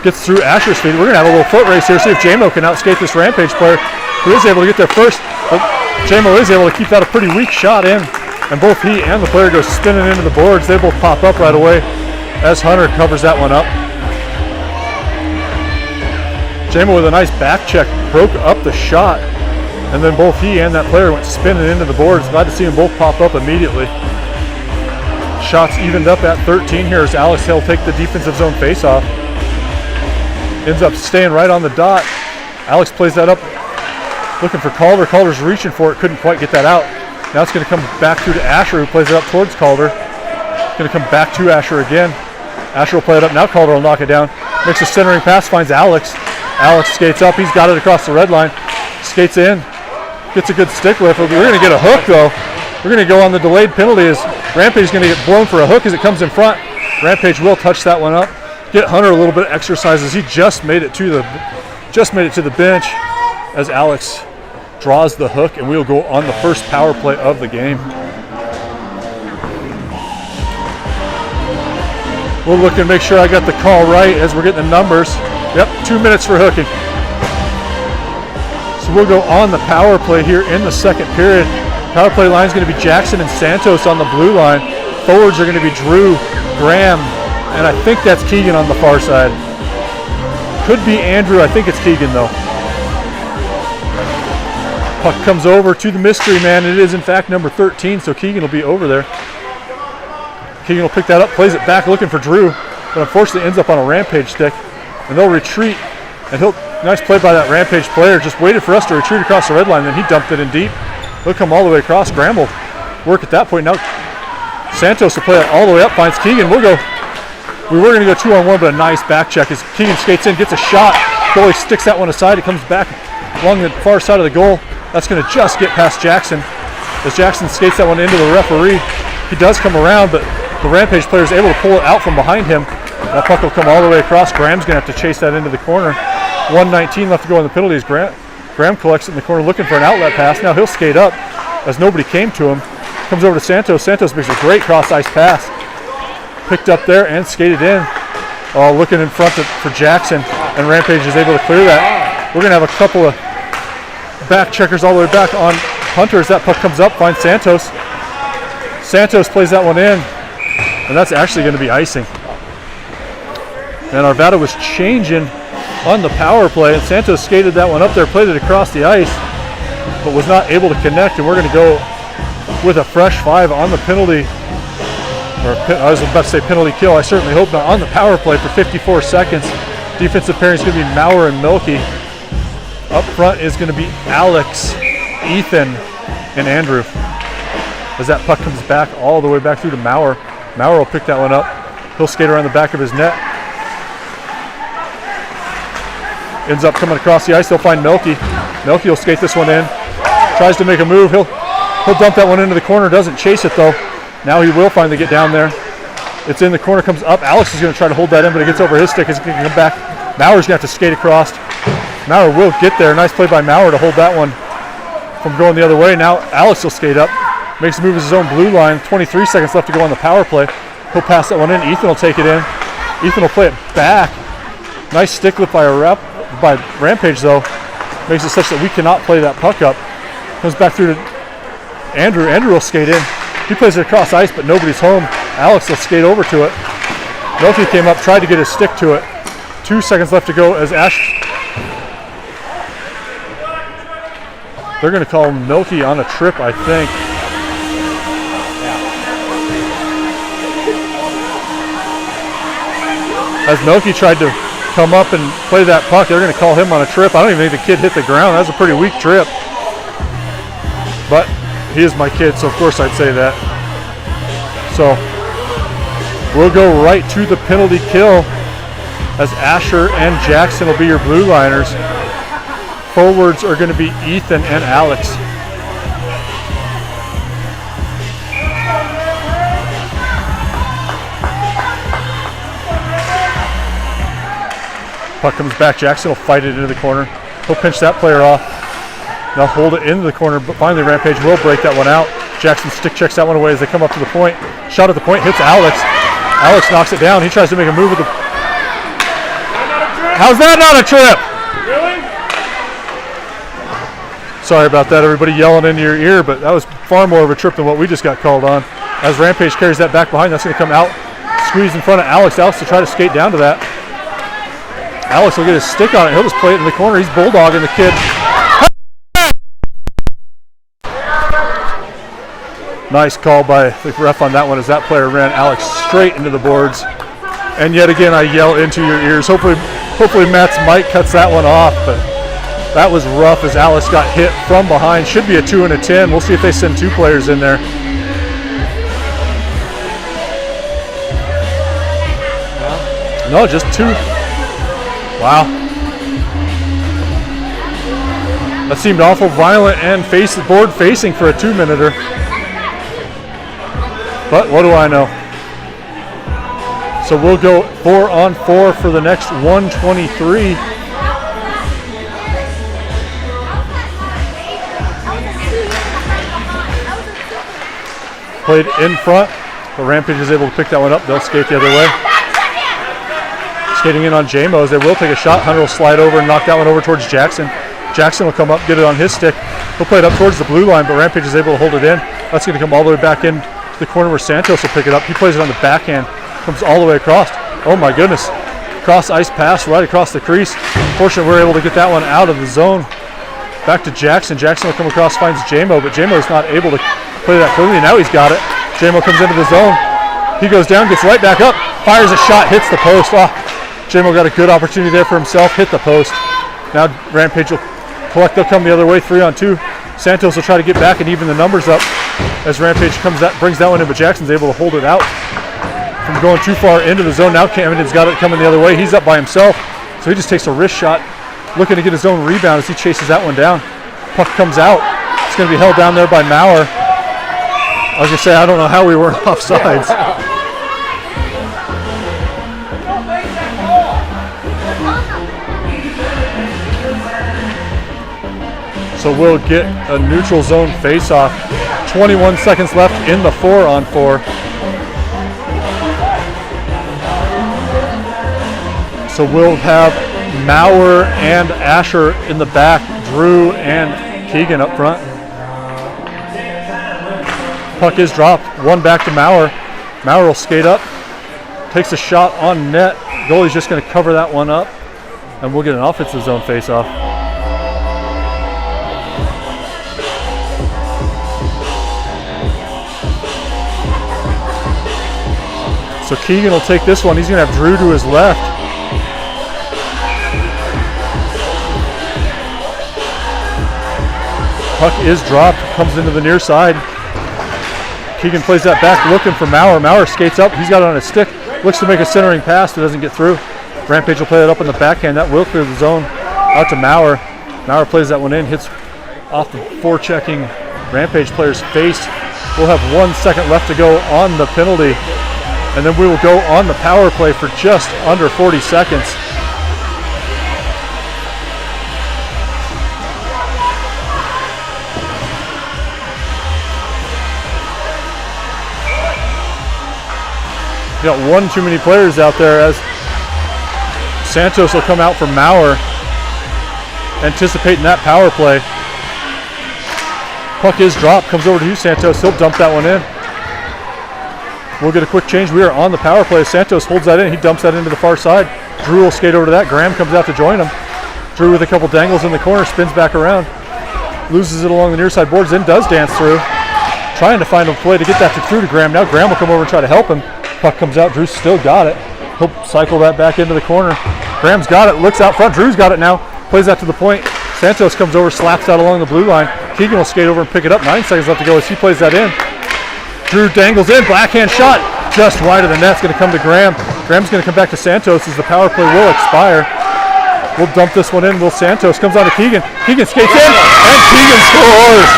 Gets through Asher's feet. We're going to have a little foot race here, see if JMO can outskate this Rampage player, who is able to get there first. But JMO is able to keep that a pretty weak shot in, and both he and the player go spinning into the boards. They both pop up right away as Hunter covers that one up. JMO with a nice back check broke up the shot, and then both he and that player went spinning into the boards. Glad to see them both pop up immediately. Shots evened up at 13 here as Alex Hill take the defensive zone faceoff. Ends up staying right on the dot. Alex plays that up, looking for Calder. Calder's reaching for it, couldn't quite get that out. Now it's going to come back through to Asher, who plays it up towards Calder. Going to come back to Asher again. Asher will play it up. Now Calder will knock it down. Makes a centering pass, finds Alex. Alex skates up. He's got it across the red line. Skates in. Gets a good stick lift. We're going to get a hook, though. We're going to go on the delayed penalty as Rampage is going to get blown for a hook as it comes in front. Rampage will touch that one up. Get Hunter a little bit of exercise as he just made it to the bench as Alex draws the hook, and we'll go on the first power play of the game. We'll look and make sure I got the call right as we're getting the numbers. Yep, 2 minutes for hooking. So we'll go on the power play here in the second period. Power play line is going to be Jackson and Santos on the blue line. Forwards are going to be Drew, Graham, and I think that's Keegan on the far side. Could be Andrew. I think it's Keegan, though. Puck comes over to the mystery man. It is, in fact, number 13, so Keegan will be over there. Keegan will pick that up, plays it back, looking for Drew, but unfortunately ends up on a Rampage stick, and they'll retreat. And nice play by that Rampage player. Just waited for us to retreat across the red line, then he dumped it in deep. He'll come all the way across. Graham will work at that point. Now Santos will play it all the way up, finds Keegan. We were going to go 2-on-1, but a nice back check as Keegan skates in, gets a shot. Goalie sticks that one aside. It comes back along the far side of the goal. That's going to just get past Jackson as Jackson skates that one into the referee. He does come around, but the Rampage player is able to pull it out from behind him. That puck will come all the way across. Graham's going to have to chase that into the corner. 1:19 left to go in the penalties. Graham collects it in the corner looking for an outlet pass. Now he'll skate up as nobody came to him. Comes over to Santos. Santos makes a great cross-ice pass. Picked up there and skated in. Looking in front for Jackson, and Rampage is able to clear that. We're going to have a couple of back checkers all the way back on Hunter as that puck comes up, finds Santos. Santos plays that one in, and that's actually going to be icing. And Arvada was changing on the power play, and Santos skated that one up there, played it across the ice, but was not able to connect, and we're going to go with a fresh 5 on the penalty. I was about to say penalty kill. I certainly hope not. On the power play for 54 seconds. Defensive pairing is going to be Maurer and Milky. Up front is going to be Alex, Ethan, and Andrew. As that puck comes back all the way back through to Maurer. Maurer will pick that one up. He'll skate around the back of his net. Ends up coming across the ice. He'll find Milky. Milky will skate this one in. Tries to make a move. He'll dump that one into the corner. Doesn't chase it though. Now he will finally get down there. It's in the corner, comes up. Alex is going to try to hold that in, but it gets over his stick. It's going to come back. Maurer's going to have to skate across. Maurer will get there. Nice play by Maurer to hold that one from going the other way. Now Alex will skate up. Makes the move as his own blue line. 23 seconds left to go on the power play. He'll pass that one in. Ethan will take it in. Ethan will play it back. Nice stick lift by Rampage though. Makes it such that we cannot play that puck up. Comes back through to Andrew. Andrew will skate in. He plays it across ice, but nobody's home. Alex will skate over to it. Milky came up, tried to get his stick to it. 2 seconds left to go as they're going to call Milky on a trip, I think. As Milky tried to come up and play that puck, they're going to call him on a trip. I don't even think the kid hit the ground. That was a pretty weak trip. But he is my kid, so of course I'd say that. So we'll go right to the penalty kill as Asher and Jackson will be your blue liners. Forwards are going to be Ethan and Alex. Puck comes back. Jackson will fight it into the corner. He'll pinch that player off. They'll hold it into the corner, but finally Rampage will break that one out. Jackson stick checks that one away as they come up to the point. Shot at the point, hits Alex. Alex knocks it down. He tries to make a move with the... How's that not a trip? Really? Sorry about that, everybody yelling into your ear, but that was far more of a trip than what we just got called on. As Rampage carries that back behind, that's going to come out, squeeze in front of Alex. Alex to try to skate down to that. Alex will get his stick on it. He'll just play it in the corner. He's bulldogging the kid. Nice call by the ref on that one as that player ran Alex straight into the boards. And yet again, I yell into your ears. Hopefully Matt's mic cuts that one off, but that was rough as Alex got hit from behind. Should be a 2 and a 10. We'll see if they send 2 players in there. No, just 2. Wow. That seemed awful violent and board facing for a 2-minute-er. But what do I know? So we'll go 4-on-4 for the next 123. Played in front, but Rampage is able to pick that one up. They'll skate the other way. Skating in on J-Mo as they will take a shot. Hunter will slide over and knock that one over towards Jackson. Jackson will come up, get it on his stick. He'll play it up towards the blue line, but Rampage is able to hold it in. That's going to come all the way back in to the corner where Santos will pick it up. He plays it on the backhand, comes all the way across. Oh my goodness. Cross ice pass right across the crease. Fortunately, we're able to get that one out of the zone. Back to Jackson. Jackson will come across, finds J-Mo, but J-Mo is not able to play that clearly. Now he's got it. J-Mo comes into the zone. He goes down, gets right back up, fires a shot, hits the post. Oh, J-Mo got a good opportunity there for himself, hit the post. Now Rampage will collect, they'll come the other way, 3-on-2. Santos will try to get back and even the numbers up as Rampage brings that one in, but Jackson's able to hold it out from going too far into the zone. Now Camden's got it coming the other way. He's up by himself, so he just takes a wrist shot, looking to get his own rebound as he chases that one down. Puck comes out. It's going to be held down there by Maurer. I was going to say, I don't know how we weren't offsides. So we'll get a neutral zone face-off. 21 seconds left in the 4-on-4. So we'll have Maurer and Asher in the back, Drew and Keegan up front. Puck is dropped, one back to Maurer. Maurer will skate up, takes a shot on net. Goalie's just going to cover that one up, and we'll get an offensive zone face-off. So Keegan will take this one. He's going to have Drew to his left. Puck is dropped, comes into the near side. Keegan plays that back, looking for Maurer. Maurer skates up, he's got it on his stick. Looks to make a centering pass, but doesn't get through. Rampage will play that up in the backhand. That will clear the zone out to Maurer. Maurer plays that one in, hits off the forechecking Rampage player's face. We'll have 1 second left to go on the penalty, and then we will go on the power play for just under 40 seconds. Got one too many players out there as Santos will come out for Maurer, anticipating that power play. Puck is dropped, comes over to you, Santos. He'll dump that one in. We'll get a quick change. We are on the power play. Santos holds that in. He dumps that into the far side. Drew will skate over to that. Graham comes out to join him. Drew with a couple dangles in the corner, spins back around, loses it along the near side boards, then does dance through, trying to find a play to get that through to Graham. Now Graham will come over and try to help him. Puck comes out. Drew's still got it. He'll cycle that back into the corner. Graham's got it. Looks out front. Drew's got it now. Plays that to the point. Santos comes over, slaps out along the blue line. Keegan will skate over and pick it up. 9 seconds left to go as he plays that in. Drew dangles in. Backhand shot. Just wide of the net. It's going to come to Graham. Graham's going to come back to Santos as the power play will expire. We'll dump this one in. Will Santos comes on to Keegan. Keegan skates in, and Keegan scores.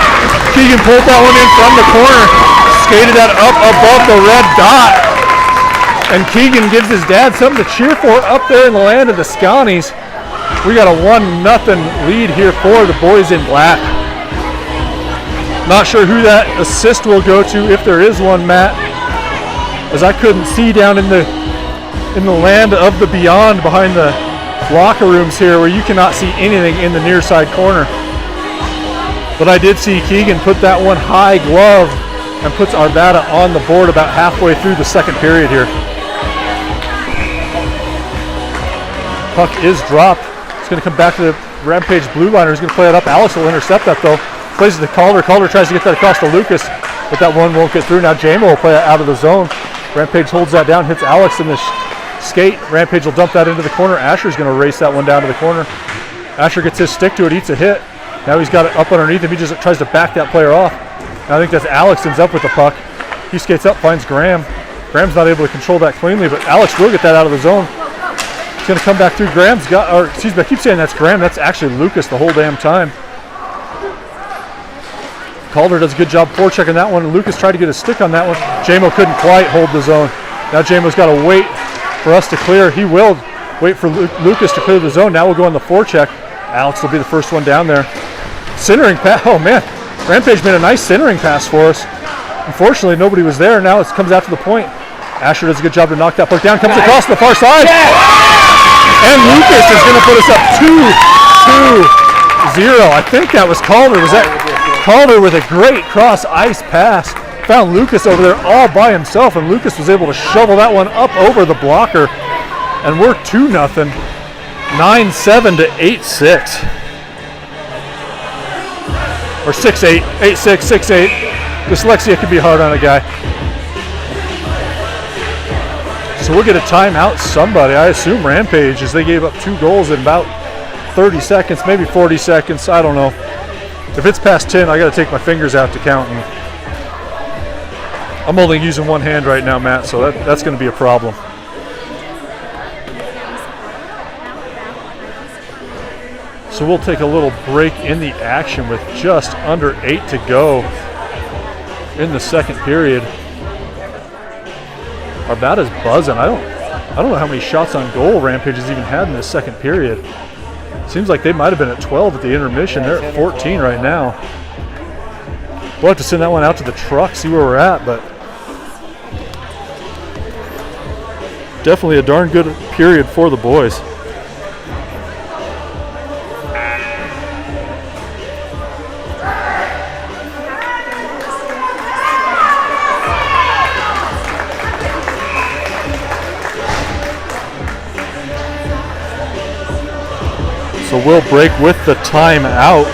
Keegan pulled that one in from the corner. Skated that up above the red dot. And Keegan gives his dad something to cheer for up there in the land of the Scotties. We got a 1-0 lead here for the boys in black. Not sure who that assist will go to, if there is one, Matt, as I couldn't see down in the land of the beyond behind the locker rooms here, where you cannot see anything in the near side corner. But I did see Keegan put that one high glove and puts Arvada on the board about halfway through the second period here. Puck is dropped. It's going to come back to the Rampage blue liner. He's going to play it up. Alex will intercept that though. Plays it to Calder. Calder tries to get that across to Lucas, but that one won't get through. Now Jamo will play it out of the zone. Rampage holds that down, hits Alex in the skate. Rampage will dump that into the corner. Asher's going to race that one down to the corner. Asher gets his stick to it, eats a hit. Now he's got it up underneath him. He just tries to back that player off. Now I think that's Alex ends up with the puck. He skates up, finds Graham. Graham's not able to control that cleanly, but Alex will get that out of the zone. It's going to come back through. Graham's got, or excuse me, I keep saying that's Graham. That's actually Lucas the whole damn time. Calder does a good job forechecking that one, and Lucas tried to get a stick on that one. Jamo couldn't quite hold the zone. Now Jamo's got to wait for us to clear. He will wait for Lucas to clear the zone. Now we'll go on the forecheck. Alex will be the first one down there. Centering pass. Oh man, Rampage made a nice centering pass for us. Unfortunately, nobody was there. Now it comes out to the point. Asher does a good job to knock that puck down. Comes across the far side. And Lucas is going to put us up 2-0. I think that was Calder. Was that Calder with a great cross ice pass? Found Lucas over there all by himself, and Lucas was able to shovel that one up over the blocker. And we're 2-0. 9-7 to 8-6. Or 6-8. 8-6, 6-8. Dyslexia could be hard on a guy. So we'll get a timeout, somebody. I assume Rampage, as they gave up 2 goals in about 30 seconds, maybe 40 seconds. I don't know. If it's past 10, I got to take my fingers out to count. And I'm only using one hand right now, Matt, so that's going to be a problem. So we'll take a little break in the action with just under 8 to go in the second period. Arvada's buzzing. I don't know how many shots on goal Rampage has even had in this second period. Seems like they might have been at 12 at the intermission. They're at 14 right now. We'll have to send that one out to the truck, see where we're at, but definitely a darn good period for the boys. So we'll break with the timeout.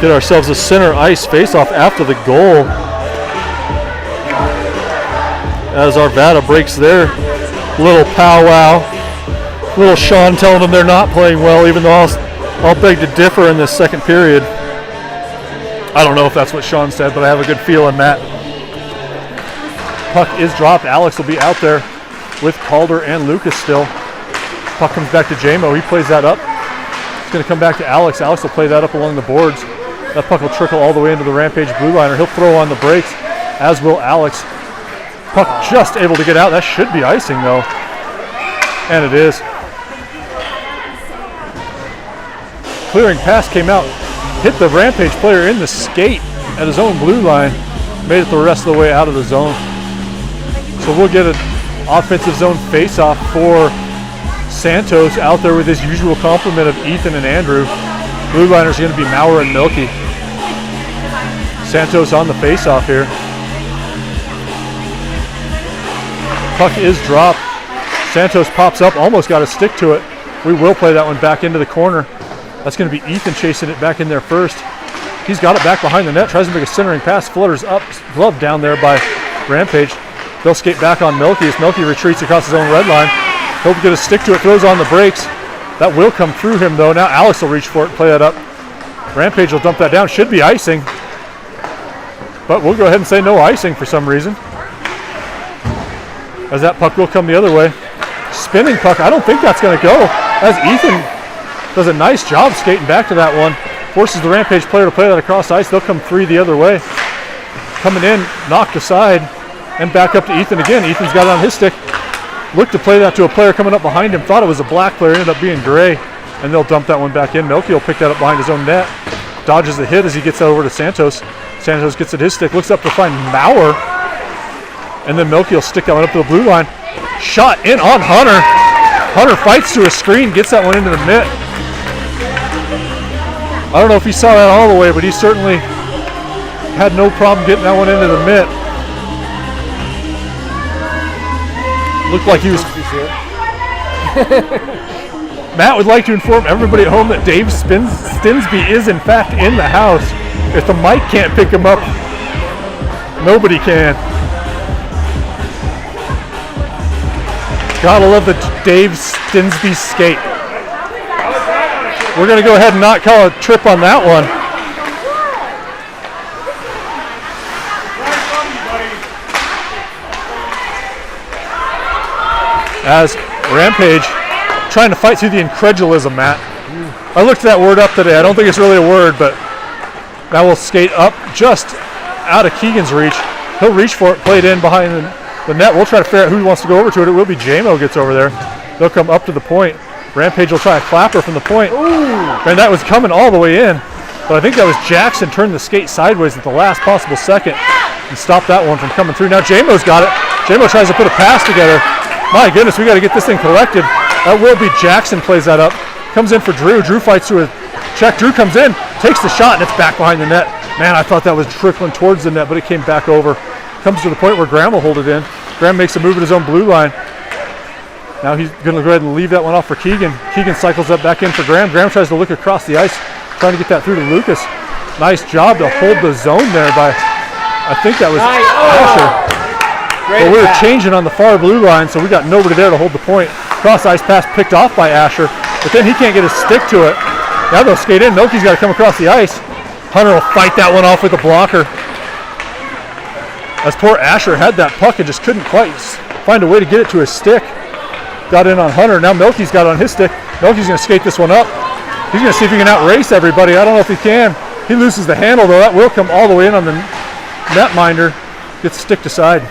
Get ourselves a center ice face-off after the goal, as Arvada breaks their little powwow. Little Sean telling them they're not playing well, even though I'll beg to differ in this second period. I don't know if that's what Sean said, but I have a good feeling, Matt. Puck is dropped. Alex will be out there with Calder and Lucas still. Puck comes back to Jamo. He plays that up. It's going to come back to Alex. Alex will play that up along the boards. That puck will trickle all the way into the Rampage blue liner. He'll throw on the brakes, as will Alex. Puck just able to get out. That should be icing, though. And it is. Clearing pass came out, hit the Rampage player in the skate at his own blue line, made it the rest of the way out of the zone. So we'll get an offensive zone face-off for Santos out there with his usual complement of Ethan and Andrew. Blue liners are going to be Maurer and Milky. Santos on the face-off here. Puck is dropped. Santos pops up, almost got a stick to it. We will play that one back into the corner. That's going to be Ethan chasing it back in there first. He's got it back behind the net, tries to make a centering pass, flutters up, glove down there by Rampage. They'll skate back on Milky as Milky retreats across his own red line. He'll get a stick to it, throws on the brakes. That will come through him though. Now Alex will reach for it and play that up. Rampage will dump that down. Should be icing. But we'll go ahead and say no icing for some reason, as that puck will come the other way. Spinning puck. I don't think that's going to go, as Ethan does a nice job skating back to that one. Forces the Rampage player to play that across ice. They'll come 3 the other way. Coming in, knocked aside And back up to Ethan again. Ethan's got it on his stick. Looked to play that to a player coming up behind him. Thought it was a black player. Ended up being gray. And they'll dump that one back in. Melky will pick that up behind his own net. Dodges the hit as he gets that over to Santos. Santos gets at his stick. Looks up to find Maurer. And then Melky will stick that one up to the blue line. Shot in on Hunter. Hunter fights to a screen. Gets that one into the net. I don't know if he saw that all the way, but he certainly had no problem getting that one into the mitt. Looked like he was. Matt would like to inform everybody at home that Dave Stinsby is in fact in the house. If the mic can't pick him up, nobody can. Gotta love the Dave Stinsby skate. We're gonna go ahead and not call a trip on that one. As Rampage trying to fight through the incredulism, Matt. I looked that word up today. I don't think it's really a word, but now we'll skate up just out of Keegan's reach. He'll reach for it, play it in behind the net. We'll try to figure out who wants to go over to it. It will be JMO gets over there. They'll come up to the point. Rampage will try a clapper from the point. Ooh. And that was coming all the way in. But I think that was Jackson turned the skate sideways at the last possible second and stopped that one from coming through. Now JMO's got it. JMO tries to put a pass together. My goodness, we got to get this thing collected. That will be Jackson plays that up. Comes in for Drew. Drew fights to a check. Drew comes in, takes the shot, and it's back behind the net. Man, I thought that was trickling towards the net, but it came back over. Comes to the point where Graham will hold it in. Graham makes a move at his own blue line. Now he's going to go ahead and leave that one off for Keegan. Keegan cycles that back in for Graham. Graham tries to look across the ice, trying to get that through to Lucas. Nice job to hold the zone there by, I think that was Asher. But we were changing on the far blue line, so we got nobody there to hold the point. Cross ice pass picked off by Asher, but then he can't get his stick to it. Now they'll skate in. Melky's got to come across the ice. Hunter will fight that one off with a blocker. As poor Asher had that puck and just couldn't quite find a way to get it to his stick. Got in on Hunter. Now Melky's got it on his stick. Melky's going to skate this one up. He's going to see if he can outrace everybody. I don't know if he can. He loses the handle, though. That will come all the way in on the netminder. Gets sticked aside.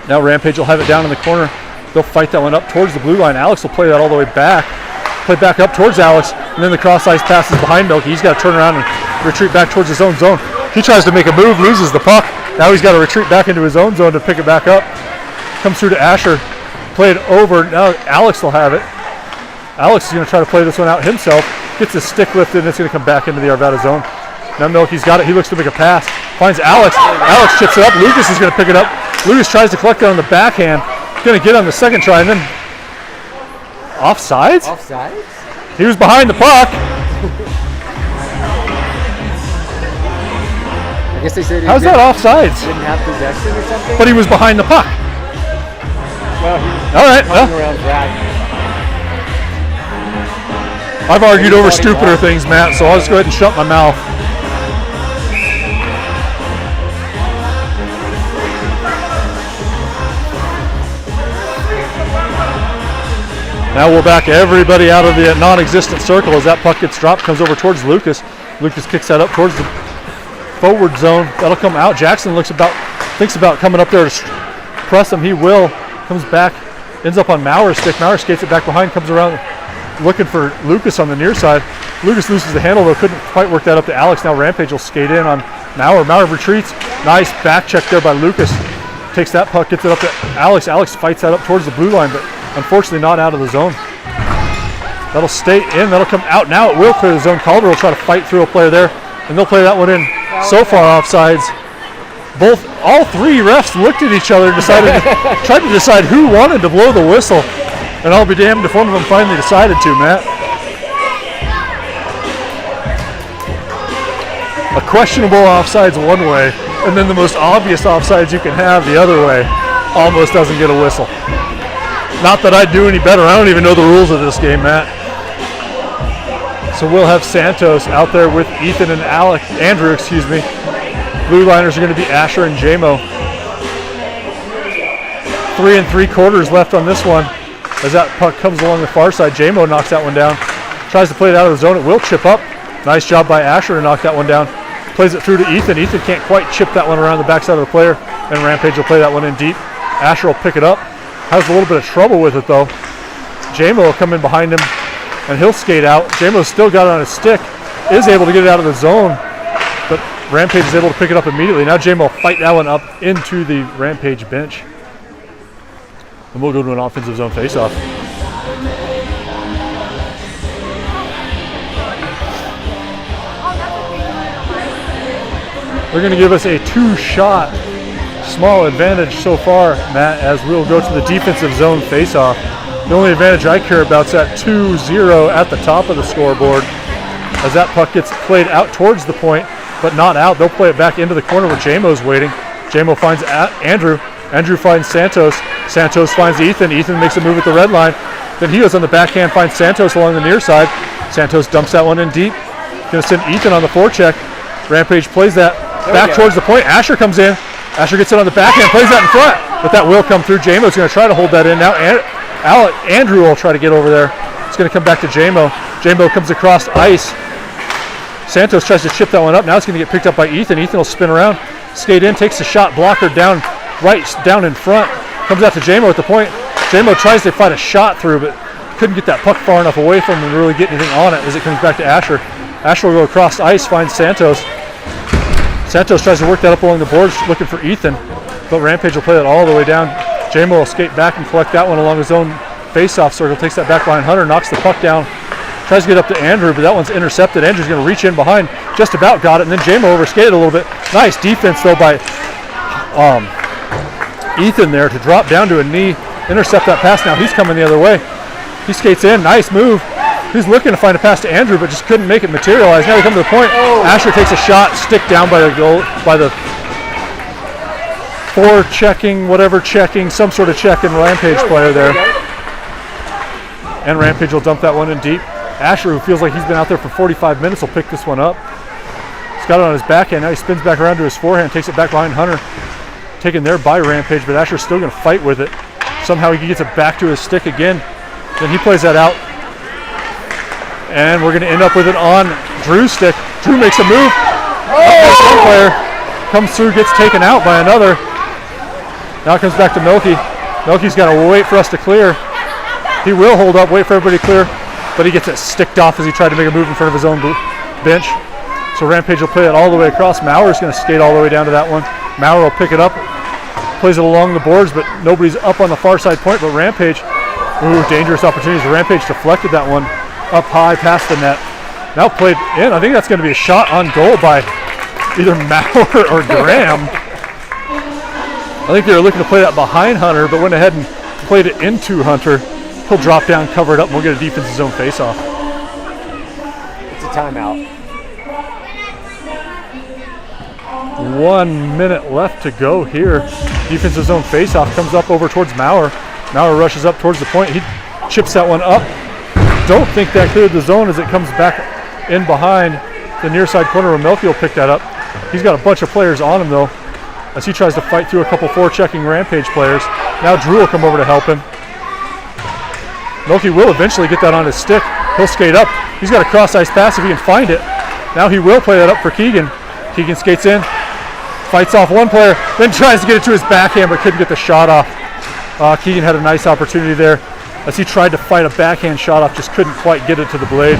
Now Rampage will have it down in the corner. They'll fight that one up towards the blue line. Alex will play that all the way back. Play back up towards Alex, and then the cross ice passes behind Melky. He's got to turn around and retreat back towards his own zone. He tries to make a move, loses the puck. Now he's got to retreat back into his own zone to pick it back up. Comes through to Asher. Play it over. Now Alex will have it. Alex is going to try to play this one out himself. Gets his stick lifted, and it's going to come back into the Arvada zone. Now Melky's got it. He looks to make a pass. Finds Alex. Alex chips it up. Lucas is going to pick it up. Lucas tries to collect it on the backhand. Going to get on the second try, and then offsides? Offsides? He was behind the puck. I guess they said how's that offsides? Didn't have possession or something? But he was behind the puck. Well, he was all right, well. around that. I've argued over stupider things, Matt, so I'll just go ahead and shut my mouth. Now we'll back everybody out of the non-existent circle as that puck gets dropped, comes over towards Lucas. Lucas kicks that up towards the forward zone. That'll come out. Jackson thinks about coming up there to press him. He will. Comes back, ends up on Maurer's stick. Maurer skates it back behind, comes around looking for Lucas on the near side. Lucas loses the handle, though couldn't quite work that up to Alex. Now Rampage will skate in on Maurer. Maurer retreats. Nice back check there by Lucas. Takes that puck, gets it up to Alex. Alex fights that up towards the blue line, but unfortunately not out of the zone. That'll stay in. That'll come out. Now it will clear the zone. Calder will try to fight through a player there, and they'll play that one in. So far offsides. All three refs looked at each other and tried to decide who wanted to blow the whistle. And I'll be damned if one of them finally decided to, Matt. A questionable offsides one way, and then the most obvious offsides you can have the other way almost doesn't get a whistle. Not that I'd do any better. I don't even know the rules of this game, Matt. So we'll have Santos out there with Ethan and Andrew. Blue liners are going to be Asher and JMO. 3 3/4 left on this one. As that puck comes along the far side, JMO knocks that one down. Tries to play it out of the zone. It will chip up. Nice job by Asher to knock that one down. Plays it through to Ethan. Ethan can't quite chip that one around the backside of the player. and Rampage will play that one in deep. Asher will pick it up. Has a little bit of trouble with it though. J-Mo will come in behind him and he'll skate out. J-Mo's still got it on his stick, is able to get it out of the zone, but Rampage is able to pick it up immediately. Now J-Mo will fight that one up into the Rampage bench. And we'll go to an offensive zone faceoff. They're going to give us a 2-shot small advantage so far, Matt, as we'll go to the defensive zone faceoff. The only advantage I care about is that 2-0 at the top of the scoreboard. As that puck gets played out towards the point, but not out, they'll play it back into the corner where J-Mo's waiting. J-Mo finds Andrew. Andrew finds Santos. Santos finds Ethan. Ethan makes a move at the red line. Then he goes on the backhand, finds Santos along the near side. Santos dumps that one in deep. Gonna send Ethan on the forecheck. Rampage plays that back towards the point. Asher comes in. Asher gets it on the backhand, plays that in front. But that will come through. J-Mo's gonna try to hold that in now. Andrew will try to get over there. It's gonna come back to J-Mo. J-Mo comes across ice. Santos tries to chip that one up. Now it's gonna get picked up by Ethan. Ethan will spin around, skate in, takes the shot, blocker down, right down in front. Comes out to J-Mo at the point. J-Mo tries to fight a shot through, but couldn't get that puck far enough away from him to really get anything on it as it comes back to Asher. Asher will go across ice, finds Santos. Santos tries to work that up along the boards, looking for Ethan, but Rampage will play that all the way down. J-Mo will skate back and collect that one along his own face-off circle, takes that back behind Hunter, knocks the puck down, tries to get up to Andrew, but that one's intercepted. Andrew's going to reach in behind, just about got it, and then J-Mo overskated a little bit. Nice defense, though, by Ethan there to drop down to a knee, intercept that pass. Now he's coming the other way. He skates in, nice move. He's looking to find a pass to Andrew, but just couldn't make it materialize. Now they come to the point. Asher takes a shot, stick down by the goal, by the checking, some sort of check in Rampage player there. And Rampage will dump that one in deep. Asher, who feels like he's been out there for 45 minutes, will pick this one up. He's got it on his backhand. Now he spins back around to his forehand, takes it back behind Hunter. Taken there by Rampage, but Asher's still going to fight with it. Somehow he gets it back to his stick again. Then he plays that out. And we're going to end up with it on Drew's stick. Drew makes a move. One player comes through, gets taken out by another. Now it comes back to Milky. Milky's got to wait for us to clear. He will hold up, wait for everybody to clear, but he gets it sticked off as he tried to make a move in front of his own bench. So Rampage will play it all the way across. Mauer's going to skate all the way down to that one. Mauer will pick it up, plays it along the boards, but nobody's up on the far side point, but Rampage, dangerous opportunities. Rampage deflected that one up high past the net. Now played in. I think that's going to be a shot on goal by either Mauer or Graham. I think they were looking to play that behind Hunter, but went ahead and played it into Hunter. He'll drop down, cover it up, and we'll get a defensive zone face-off. It's a timeout. 1 minute left to go here. Defensive zone face-off comes up over towards Mauer. Mauer rushes up towards the point. He chips that one up. Don't think that cleared the zone as it comes back in behind the near side corner where Melky will pick that up. He's got a bunch of players on him though as he tries to fight through a couple forechecking Rampage players. Now Drew will come over to help him. Melky will eventually get that on his stick. He'll skate up. He's got a cross ice pass if he can find it. Now he will play that up for Keegan. Keegan skates in, fights off one player, then tries to get it to his backhand but couldn't get the shot off. Keegan had a nice opportunity there as he tried to fight a backhand shot off, just couldn't quite get it to the blade.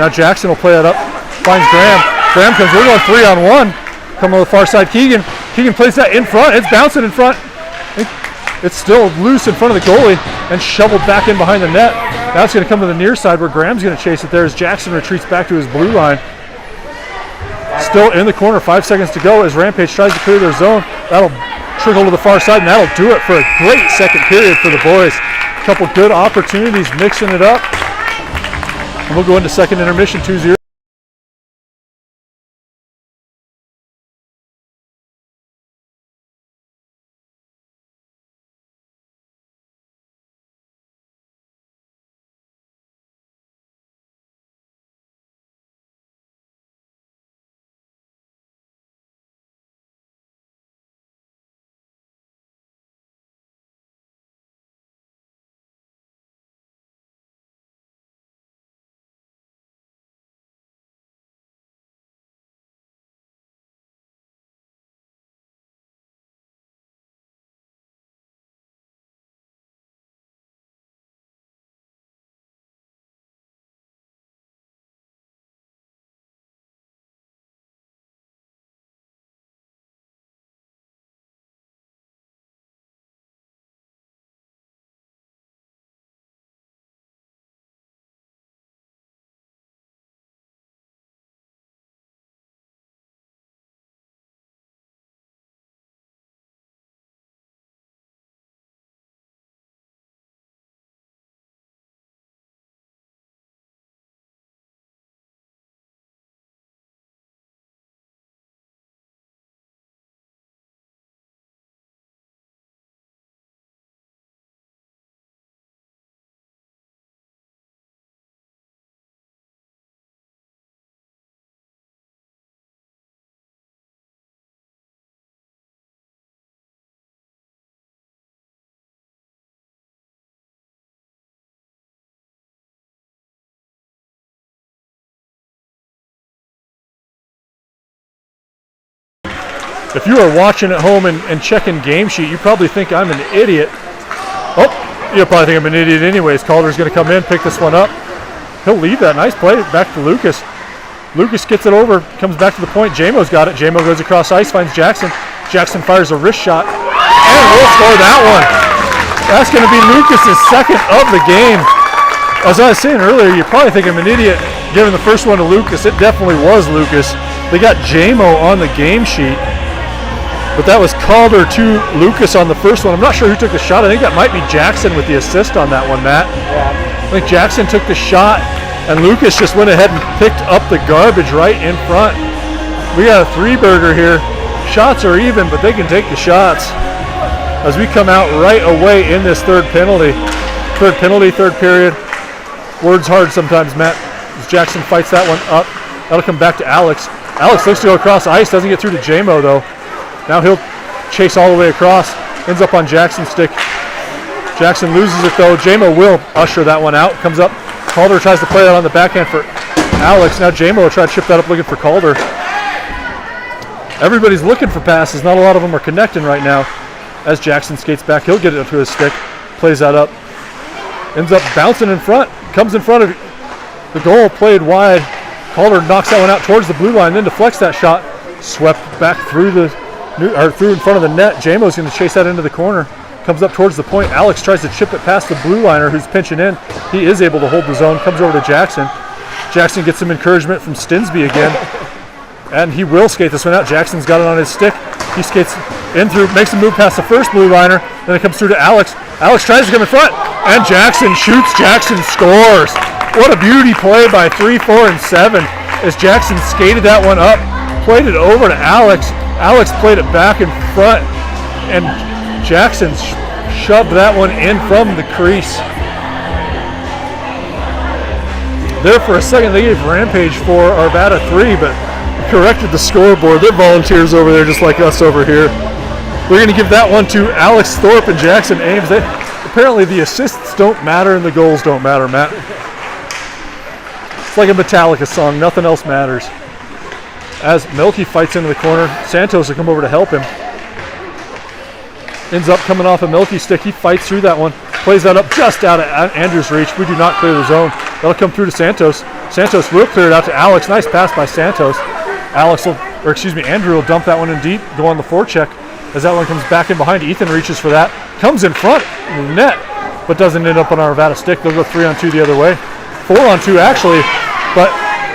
Now Jackson will play that up, finds Graham. Graham comes, we're going 3-on-1. Come on the far side, Keegan. Keegan plays that in front, it's bouncing in front. It's still loose in front of the goalie and shoveled back in behind the net. Now it's going to come to the near side where Graham's going to chase it there as Jackson retreats back to his blue line. Still in the corner, 5 seconds to go as Rampage tries to clear their zone. That'll trickle to the far side and that'll do it for a great second period for the boys. Couple good opportunities mixing it up. And we'll go into second intermission 2-0. If you are watching at home and checking game sheet, you probably think I'm an idiot. Oh, you'll probably think I'm an idiot anyways. Calder's going to come in, pick this one up. He'll leave that. Nice play back to Lucas. Lucas gets it over, comes back to the point. J-Mo's got it. J-Mo goes across ice, finds Jackson. Jackson fires a wrist shot, and we'll score that one. That's going to be Lucas's second of the game. As I was saying earlier, you probably think I'm an idiot giving the first one to Lucas. It definitely was Lucas. They got J-Mo on the game sheet, but that was Calder to Lucas on the first one. I'm not sure who took the shot. I think that might be Jackson with the assist on that one, Matt. Yeah. I think Jackson took the shot, and Lucas just went ahead and picked up the garbage right in front. We got a three-burger here. Shots are even, but they can take the shots. As we come out right away in this third penalty. Third penalty, third period. Words hard sometimes, Matt. As Jackson fights that one up. That'll come back to Alex. Alex looks to go across ice, doesn't get through to J-Mo though. Now he'll chase all the way across. Ends up on Jackson's stick. Jackson loses it though. J-Mo will usher that one out. Comes up. Calder tries to play that on the backhand for Alex. Now J-Mo will try to chip that up looking for Calder. Everybody's looking for passes. Not a lot of them are connecting right now. As Jackson skates back, he'll get it up to his stick. Plays that up. Ends up bouncing in front. Comes in front of the goal. Played wide. Calder knocks that one out towards the blue line. Then deflects that shot. Swept back through through in front of the net. J-Mo's going to chase that into the corner. Comes up towards the point. Alex tries to chip it past the blue liner who's pinching in. He is able to hold the zone. Comes over to Jackson. Jackson gets some encouragement from Stinsby again. And he will skate this one out. Jackson's got it on his stick. He skates in through, makes a move past the first blue liner. Then it comes through to Alex. Alex tries to come in front. And Jackson shoots. Jackson scores. What a beauty play by 3, 4, and 7. As Jackson skated that one up. Played it over to Alex. Alex played it back in front. And Jackson shoved that one in from the crease. There for a second, they gave Rampage for Arvada 3, but corrected the scoreboard. They're volunteers over there just like us over here. We're going to give that one to Alex Thorpe and Jackson Ames. Apparently the assists don't matter and the goals don't matter, Matt. It's like a Metallica song. Nothing else matters. As Melky fights into the corner, Santos will come over to help him. Ends up coming off a Melky stick. He fights through that one. Plays that up just out of Andrew's reach. We do not clear the zone. That'll come through to Santos. Santos will clear it out to Alex. Nice pass by Santos. Andrew will dump that one in deep, go on the forecheck. As that one comes back in behind, Ethan reaches for that. Comes in front of the net, but doesn't end up on our Arvada stick. They'll go 3-on-2 the other way. 4-on-2 actually, but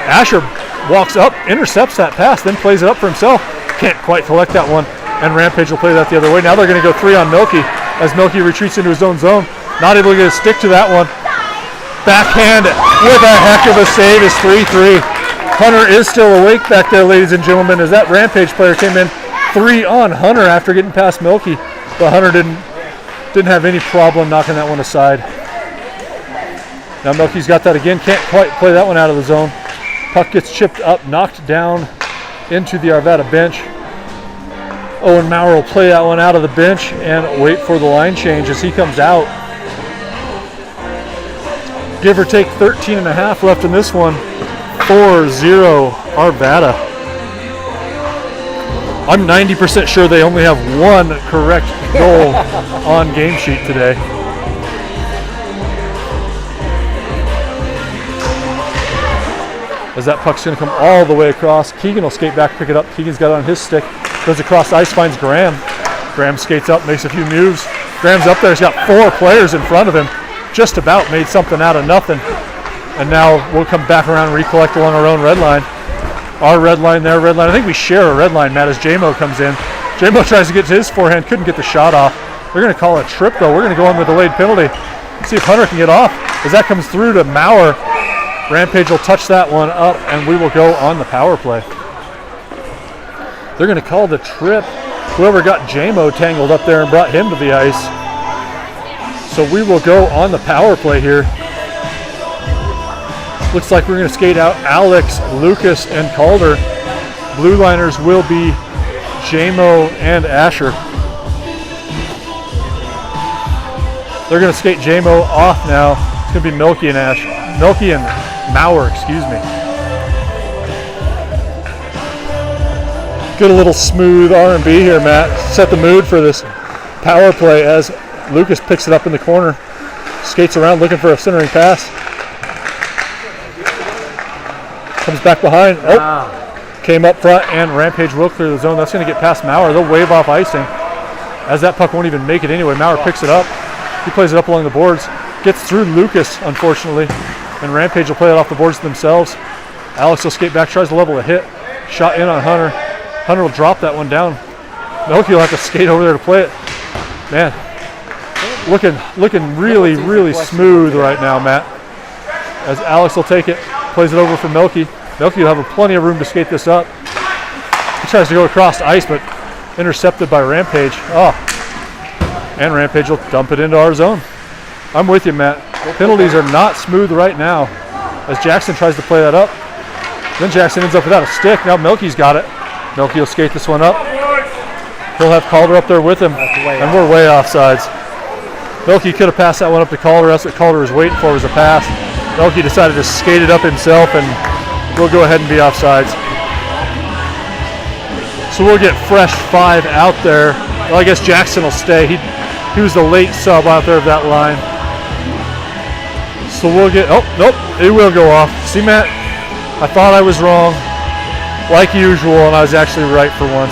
Asher walks up, intercepts that pass, then plays it up for himself. Can't quite collect that one, and Rampage will play that the other way. Now they're going to go 3 on Milky as Milky retreats into his own zone. Not able to get a stick to that one. Backhand with a heck of a save is 3-3. Hunter is still awake back there, ladies and gentlemen, as that Rampage player came in 3 on Hunter after getting past Milky. But Hunter didn't have any problem knocking that one aside. Now Milky's got that again. Can't quite play that one out of the zone. Puck gets chipped up, knocked down into the Arvada bench. Owen Maurer will play that one out of the bench and wait for the line change as he comes out. Give or take 13 and a half left in this one. 4-0 Arvada. I'm 90% sure they only have one correct goal on game sheet today. As that puck's going to come all the way across. Keegan will skate back, pick it up. Keegan's got it on his stick. Goes across ice, finds Graham. Graham skates up, makes a few moves. Graham's up there. He's got 4 players in front of him. Just about made something out of nothing. And now we'll come back around and recollect along our own red line. Our red line, their red line. I think we share a red line, Matt, as J-Mo comes in. J-Mo tries to get to his forehand, couldn't get the shot off. They're going to call a trip, though. We're going to go on with a delayed penalty. See if Hunter can get off. As that comes through to Maurer, Rampage will touch that one up, and we will go on the power play. They're going to call the trip. Whoever got J-Mo tangled up there and brought him to the ice. So we will go on the power play here. Looks like we're going to skate out Alex, Lucas, and Calder. Blue liners will be J-Mo and Asher. They're going to skate J-Mo off now. It's going to be Milky and Maurer, excuse me. Get a little smooth R&B here, Matt. Set the mood for this power play as Lucas picks it up in the corner. Skates around looking for a centering pass. Comes back behind. Oh, came up front, and Rampage will clear the zone. That's going to get past Maurer. They'll wave off icing as that puck won't even make it anyway. Maurer picks it up. He plays it up along the boards. Gets through Lucas, unfortunately, and Rampage will play it off the boards themselves. Alex will skate back, tries to level a hit. Shot in on Hunter. Hunter will drop that one down. Melky will have to skate over there to play it. Man, looking really, really smooth right now, Matt. As Alex will take it, plays it over for Melky. Melky will have plenty of room to skate this up. He tries to go across the ice, but intercepted by Rampage. Oh, and Rampage will dump it into our zone. I'm with you, Matt. Penalties are not smooth right now as Jackson tries to play that up. Then Jackson ends up without a stick. Now Melky's got it. Melky will skate this one up. He'll have Calder up there with him, and we're way offsides. Melky could have passed that one up to Calder. That's what Calder was waiting for, was a pass. Melky decided to skate it up himself, and we'll go ahead and be offsides. So we'll get fresh 5 out there. Well, I guess Jackson will stay. He was the late sub out there of that line. So we'll get, oh, nope, it will go off. See, Matt, I thought I was wrong, like usual, and I was actually right for once.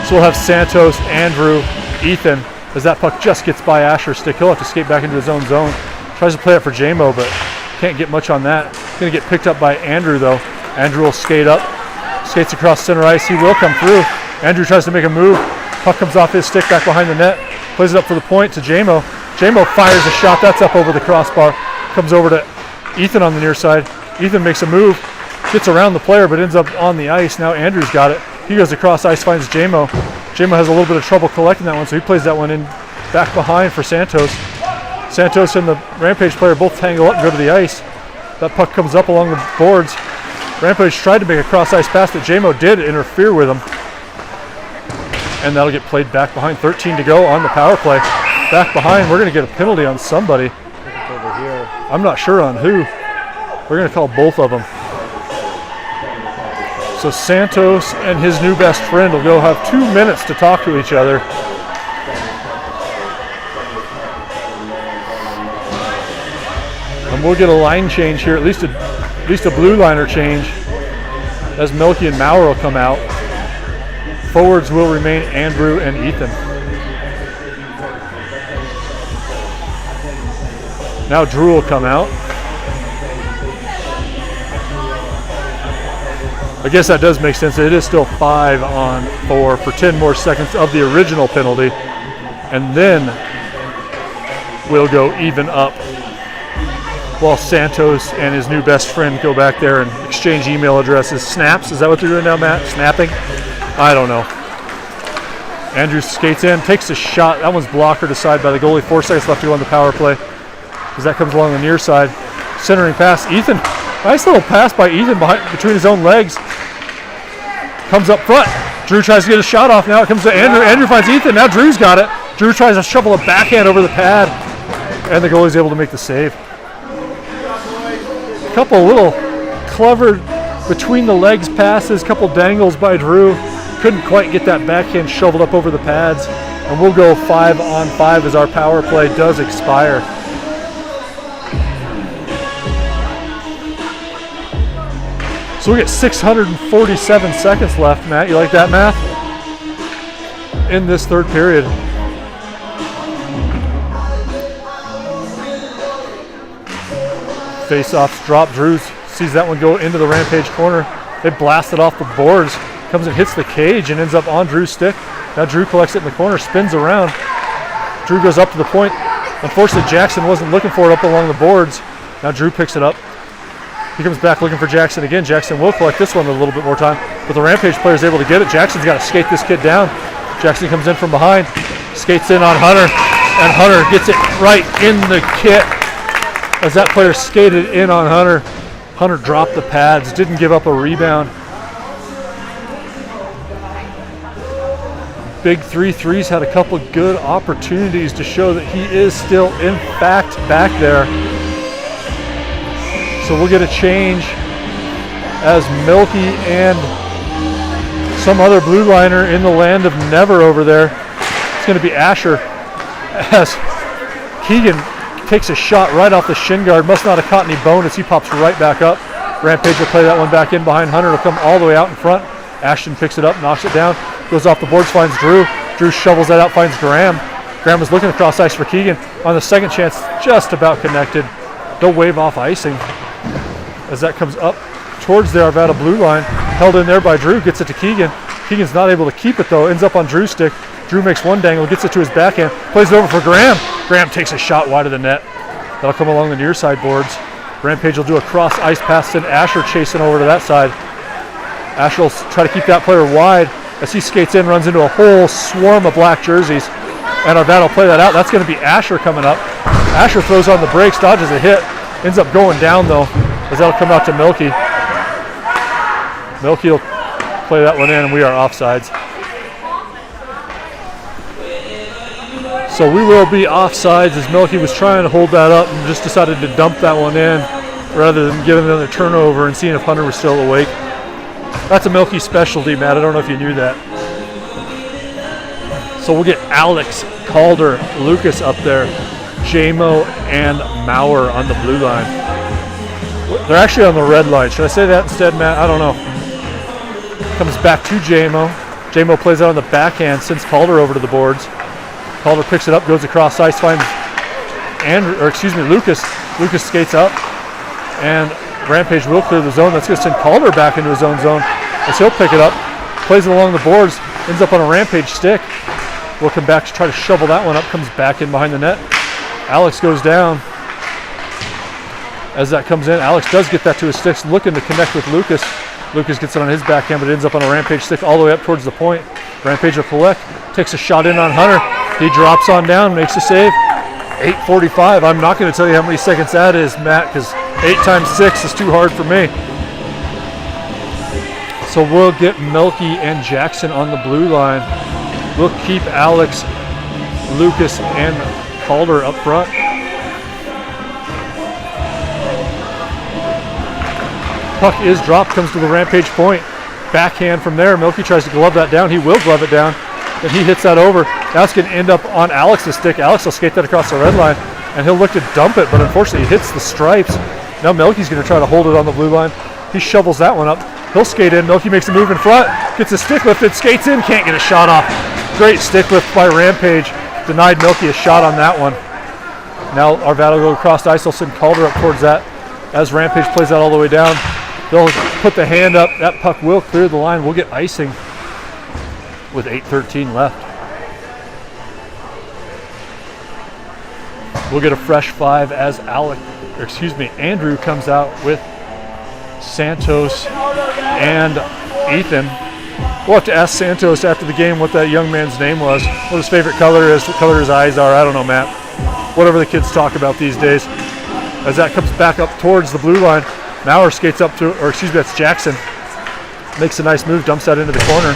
So we'll have Santos, Andrew, Ethan, as that puck just gets by Asher's stick. He'll have to skate back into his own zone. Tries to play it for J-Mo, but can't get much on that. Gonna get picked up by Andrew, though. Andrew will skate up, skates across center ice. He will come through. Andrew tries to make a move. Puck comes off his stick back behind the net. Plays it up for the point to J-Mo. J-Mo fires a shot. That's up over the crossbar. Comes over to Ethan on the near side. Ethan makes a move, gets around the player, but ends up on the ice. Now Andrew's got it. He goes across ice, finds J-Mo. J-Mo has a little bit of trouble collecting that one, so he plays that one in back behind for Santos. Santos and the Rampage player both tangle up and go to the ice. That puck comes up along the boards. Rampage tried to make a cross ice pass, but J-Mo did interfere with him. And that'll get played back behind. 13 to go on the power play. Back behind, we're going to get a penalty on somebody. Over here. I'm not sure on who. We're going to call both of them. So Santos and his new best friend will go have 2 minutes to talk to each other. And we'll get a line change here, at least a blue liner change, as Melky and Maurer will come out. Forwards will remain Andrew and Ethan. Now Drew will come out. I guess that does make sense. It is still 5-on-4 for 10 more seconds of the original penalty. And then we'll go even up while Santos and his new best friend go back there and exchange email addresses. Snaps, is that what they're doing now, Matt? Snapping? I don't know. Andrew skates in, takes a shot. That one's blocked or decided by the goalie. 4 seconds left to go on the power play as that comes along the near side. Centering pass, Ethan. Nice little pass by Ethan between his own legs. Comes up front. Drew tries to get a shot off. Now it comes to Andrew. Andrew finds Ethan. Now Drew's got it. Drew tries to shovel a backhand over the pad, and the goalie's able to make the save. A couple little clever between the legs passes, couple dangles by Drew. Couldn't quite get that backhand shoveled up over the pads. And we'll go 5-on-5 as our power play does expire. So we get 647 seconds left, Matt. You like that math? In this third period. Face-offs drop. Drew sees that one go into the Rampage corner. They blast it off the boards. Comes and hits the cage and ends up on Drew's stick. Now Drew collects it in the corner, spins around. Drew goes up to the point. Unfortunately, Jackson wasn't looking for it up along the boards. Now Drew picks it up. He comes back looking for Jackson again. Jackson will collect this one a little bit more time, but the Rampage player is able to get it. Jackson's got to skate this kid down. Jackson comes in from behind, skates in on Hunter, and Hunter gets it right in the kit. As that player skated in on Hunter, Hunter dropped the pads, didn't give up a rebound. Big 3-3's had a couple good opportunities to show that he is still, in fact, back there. So we'll get a change as Melky and some other blue liner in the land of never over there. It's going to be Asher as Keegan takes a shot right off the shin guard. Must not have caught any bone as he pops right back up. Rampage will play that one back in behind Hunter. It'll come all the way out in front. Ashton picks it up, knocks it down, goes off the boards, finds Drew. Drew shovels that out, finds Graham. Graham was looking across ice for Keegan. On the second chance, just about connected. They'll wave off icing as that comes up towards the Arvada blue line. Held in there by Drew, gets it to Keegan. Keegan's not able to keep it though, ends up on Drew's stick. Drew makes one dangle, gets it to his backhand, plays it over for Graham. Graham takes a shot wide of the net. That'll come along the near side boards. Rampage will do a cross ice pass, send Asher chasing over to that side. Asher will try to keep that player wide as he skates in, runs into a whole swarm of black jerseys. And Arvada will play that out. That's going to be Asher coming up. Asher throws on the brakes, dodges a hit, ends up going down though, as that'll come out to Milky. Milky will play that one in, and we are offsides. So we will be offsides as Milky was trying to hold that up and just decided to dump that one in rather than giving another turnover and seeing if Hunter was still awake. That's a Milky specialty, Matt. I don't know if you knew that. So we'll get Alex, Calder, Lucas up there, JMO, and Maurer on the blue line. They're actually on the red line. Should I say that instead, Matt? I don't know. Comes back to JMO. JMO plays out on the backhand, sends Calder over to the boards. Calder picks it up, goes across ice, finds Lucas. Lucas skates up, and Rampage will clear the zone. That's going to send Calder back into his own zone as he'll pick it up, plays it along the boards, ends up on a Rampage stick. We'll come back to try to shovel that one up, comes back in behind the net. Alex goes down. As that comes in, Alex does get that to his sticks, looking to connect with Lucas. Lucas gets it on his backhand, but it ends up on a Rampage stick all the way up towards the point. Rampage will collect, takes a shot in on Hunter. He drops on down, makes a save. 8:45. I'm not going to tell you how many seconds that is, Matt, because 8 times 6 is too hard for me. So we'll get Milky and Jackson on the blue line. We'll keep Alex, Lucas, and Calder up front. Puck is dropped, comes to the Rampage point. Backhand from there. Milky tries to glove that down. He will glove it down. Then he hits that over. Now it's going to end up on Alex's stick. Alex will skate that across the red line, and he'll look to dump it, but unfortunately it hits the stripes. Now Milky's going to try to hold it on the blue line. He shovels that one up. He'll skate in. Milky makes a move in front, gets a stick lifted, skates in, can't get a shot off. Great stick lift by Rampage. Denied Milky a shot on that one. Now Arvada will go across ice. They'll send Calder up towards that. As Rampage plays that all the way down, they'll put the hand up. That puck will clear the line. We'll get icing with 8:13 left. We'll get a fresh 5 as Andrew comes out with Santos and Ethan. We'll have to ask Santos after the game what that young man's name was, what his favorite color is, what color his eyes are. I don't know, Matt. Whatever the kids talk about these days. As that comes back up towards the blue line, Maurer skates up to, that's Jackson. Makes a nice move, dumps that into the corner.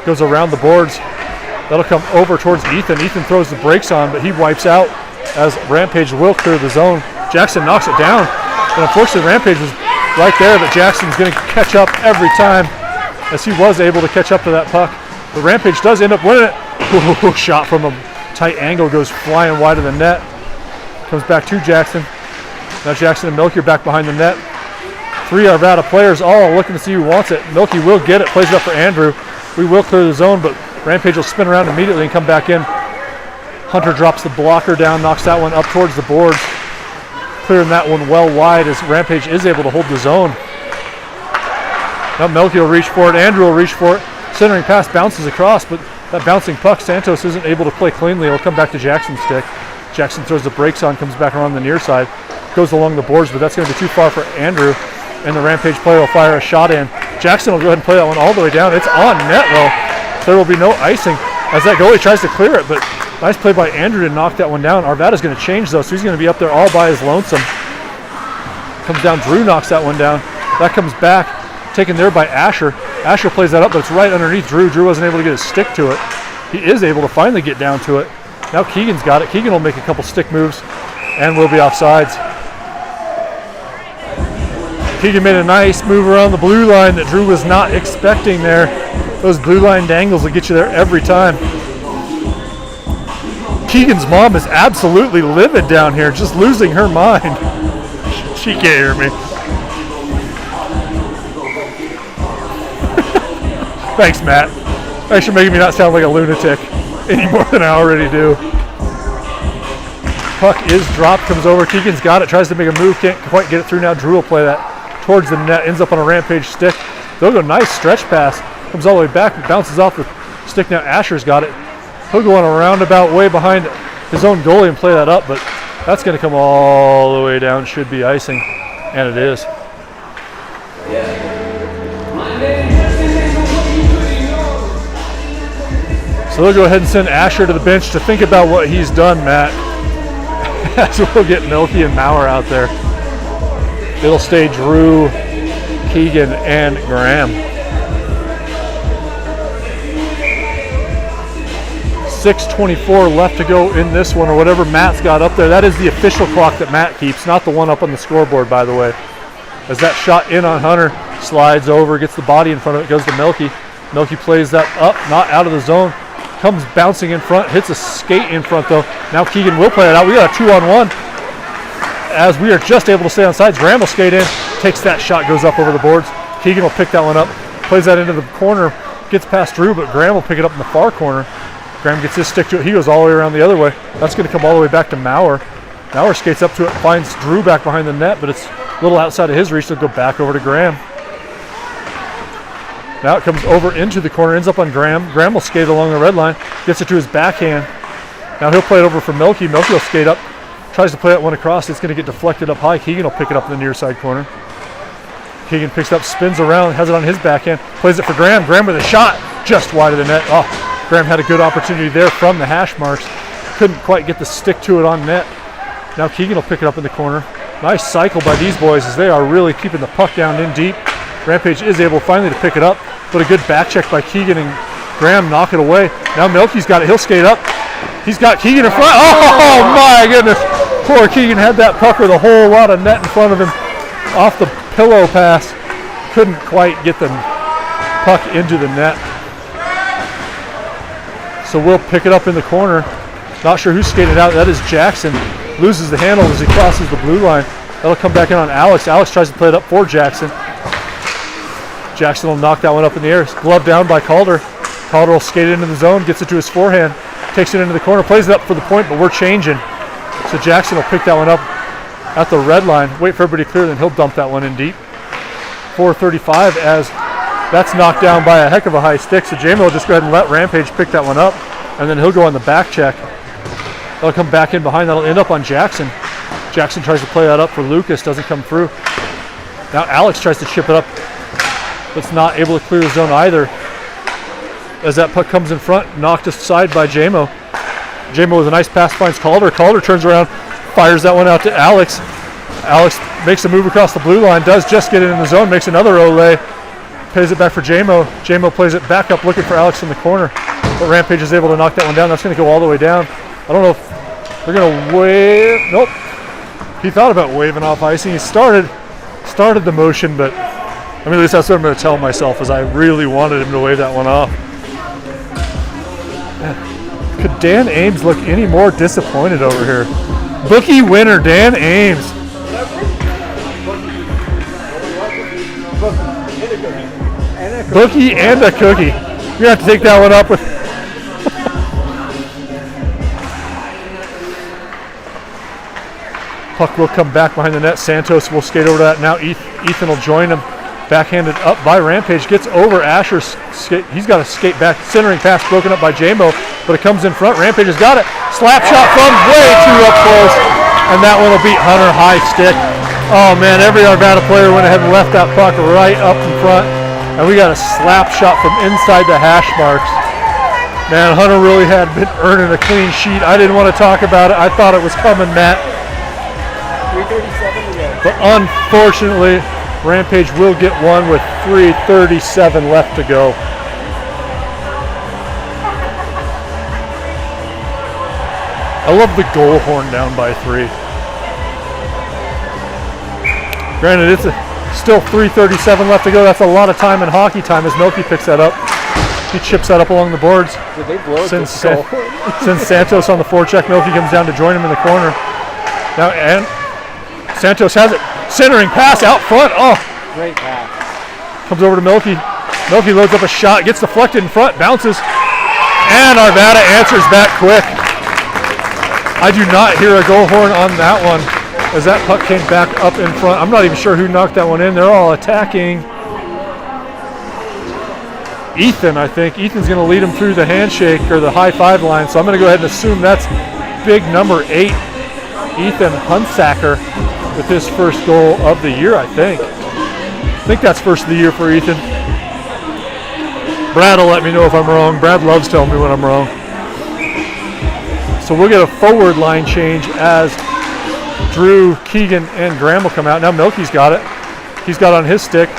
Goes around the boards. That'll come over towards Ethan. Ethan throws the brakes on, but he wipes out as Rampage will clear the zone. Jackson knocks it down. And unfortunately, Rampage was right there, but Jackson's going to catch up every time as he was able to catch up to that puck. But Rampage does end up winning it. Ooh, shot from a tight angle goes flying wide of the net. Comes back to Jackson. Now Jackson and Milky are back behind the net. 3 Arvada players all looking to see who wants it. Milky will get it, plays it up for Andrew. We will clear the zone, but Rampage will spin around immediately and come back in. Hunter drops the blocker down, knocks that one up towards the boards. Clearing that one well wide as Rampage is able to hold the zone. Now Milky will reach for it, Andrew will reach for it. Centering pass bounces across, but that bouncing puck, Santos isn't able to play cleanly. It'll come back to Jackson's stick. Jackson throws the brakes on, comes back around the near side. Goes along the boards, but that's going to be too far for Andrew. And the Rampage player will fire a shot in. Jackson will go ahead and play that one all the way down. It's on net though. There will be no icing as that goalie tries to clear it, but nice play by Andrew to knock that one down. Arvada's going to change though, so he's going to be up there all by his lonesome. Comes down, Drew knocks that one down. That comes back, taken there by Asher. Asher plays that up, but it's right underneath Drew. Drew wasn't able to get his stick to it. He is able to finally get down to it. Now Keegan's got it. Keegan will make a couple stick moves and will be offsides. Keegan made a nice move around the blue line that Drew was not expecting there. Those blue line dangles will get you there every time. Keegan's mom is absolutely livid down here, just losing her mind. She can't hear me. Thanks, Matt. Thanks for making me not sound like a lunatic any more than I already do. Puck is dropped, comes over. Keegan's got it, tries to make a move, can't quite get it through now. Drew will play that towards the net, ends up on a Rampage stick. They'll go nice stretch pass, comes all the way back, bounces off the stick now. Asher's got it. He'll go on a roundabout way behind his own goalie and play that up, but that's going to come all the way down. Should be icing, and it is. So they'll go ahead and send Asher to the bench to think about what he's done, Matt. As we'll get Milky and Maurer out there. It'll stay Drew, Keegan, and Graham. 6:24 left to go in this one, or whatever Matt's got up there. That is the official clock that Matt keeps, not the one up on the scoreboard, by the way. As that shot in on Hunter, slides over, gets the body in front of it, goes to Milky. Milky plays that up, not out of the zone. Comes bouncing in front, hits a skate in front though. Now Keegan will play it out. We got a 2-on-1. As we are just able to stay on sides, Graham will skate in, takes that shot, goes up over the boards. Keegan will pick that one up, plays that into the corner, gets past Drew, but Graham will pick it up in the far corner. Graham gets his stick to it. He goes all the way around the other way. That's going to come all the way back to Maurer. Maurer skates up to it, finds Drew back behind the net, but it's a little outside of his reach, so it'll go back over to Graham. Now it comes over into the corner, ends up on Graham. Graham will skate along the red line, gets it to his backhand. Now he'll play it over for Milky. Milky will skate up, tries to play that one across. It's going to get deflected up high. Keegan will pick it up in the near side corner. Keegan picks it up, spins around, has it on his backhand, plays it for Graham. Graham with a shot, just wide of the net. Oh, Graham had a good opportunity there from the hash marks. Couldn't quite get the stick to it on net. Now Keegan will pick it up in the corner. Nice cycle by these boys as they are really keeping the puck down in deep. Rampage is able finally to pick it up, but a good back check by Keegan and Graham knock it away. Now Milky's got it, he'll skate up. He's got Keegan in front. Oh my goodness. Poor Keegan had that puck with a whole lot of net in front of him. Off the pillow pass. Couldn't quite get the puck into the net. So we'll pick it up in the corner. Not sure who skated out. That is Jackson. Loses the handle as he crosses the blue line. That'll come back in on Alex. Alex tries to play it up for Jackson. Jackson will knock that one up in the air. Glove down by Calder. Calder will skate into the zone, gets it to his forehand, takes it into the corner, plays it up for the point, but we're changing. So Jackson will pick that one up at the red line, wait for everybody to clear, then he'll dump that one in deep. 4:35 as that's knocked down by a heck of a high stick. So Jamie will just go ahead and let Rampage pick that one up, and then he'll go on the back check. That'll come back in behind. That'll end up on Jackson. Jackson tries to play that up for Lucas, doesn't come through. Now Alex tries to chip it up, but's not able to clear the zone either. As that puck comes in front, knocked aside by Jamo. Jamo with a nice pass finds Calder. Calder turns around, fires that one out to Alex. Alex makes a move across the blue line, does just get it in the zone, makes another Olay, pays it back for Jamo. Jamo plays it back up looking for Alex in the corner, but Rampage is able to knock that one down. That's going to go all the way down. I don't know if they're going to wave. Nope. He thought about waving off icing. He started the motion, but I mean, at least that's what I'm going to tell myself, is I really wanted him to wave that one off. Could Dan Ames look any more disappointed over here? Bookie winner, Dan Ames. Bookie and a cookie. You're going to have to take that one up with. Puck will come back behind the net. Santos will skate over to that. Now Ethan will join him. Backhanded up by Rampage, gets over Asher's skate. He's got to skate back, centering pass broken up by Jamo, but it comes in front. Rampage has got it. Slap shot from way too up close, and that one will beat Hunter high stick. Oh man, every Arvada player went ahead and left that puck right up in front, and we got a slap shot from inside the hash marks. Man, Hunter really had been earning a clean sheet. I didn't want to talk about it. I thought it was coming, Matt. 3:37 to go. But unfortunately, Rampage will get one with 3:37 left to go. I love the goal horn down by 3. Granted, Still 3:37 left to go. That's a lot of time in hockey time as Milky picks that up. He chips that up along the boards. Did they blow Since Santos on the forecheck, Milky comes down to join him in the corner. Now, and Santos has it. Centering pass out front. Oh, great pass. comes over to Milky. Milky loads up a shot, gets deflected in front, bounces. And Arvada answers back quick. I do not hear a goal horn on that one as that puck came back up in front. I'm not even sure who knocked that one in. They're all attacking Ethan, I think. Ethan's going to lead him through the handshake or the high five line, so I'm going to go ahead and assume that's big number 8, Ethan Hunsacker, with his first goal of the year, I think. I think that's first of the year for Ethan. Brad will let me know if I'm wrong. Brad loves telling me when I'm wrong. So we'll get a forward line change as Drew, Keegan, and Graham will come out. Now Milky's got it. He's got it on his stick.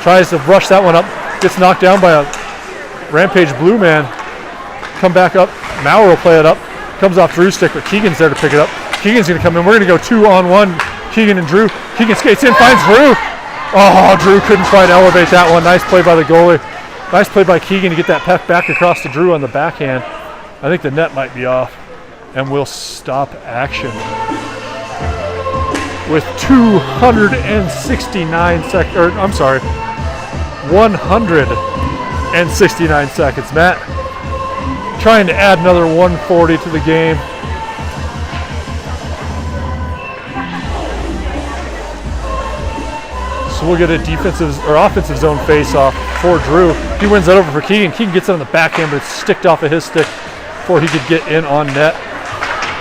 Tries to rush that one up. Gets knocked down by a Rampage blue man. Come back up. Maurer will play it up. Comes off Drew's stick, but Keegan's there to pick it up. Keegan's going to come in. We're going to go 2-on-1. Keegan and Drew. Keegan skates in, finds Drew. Oh, Drew couldn't quite elevate that one. Nice play by the goalie. Nice play by Keegan to get that puck back across to Drew on the backhand. I think the net might be off, and we'll stop action with 169 seconds. Matt trying to add another 140 to the game. So we'll get a defensive or offensive zone face-off for Drew. He wins that over for Keegan. Keegan gets it on the backhand, but it's sticked off of his stick before he could get in on net.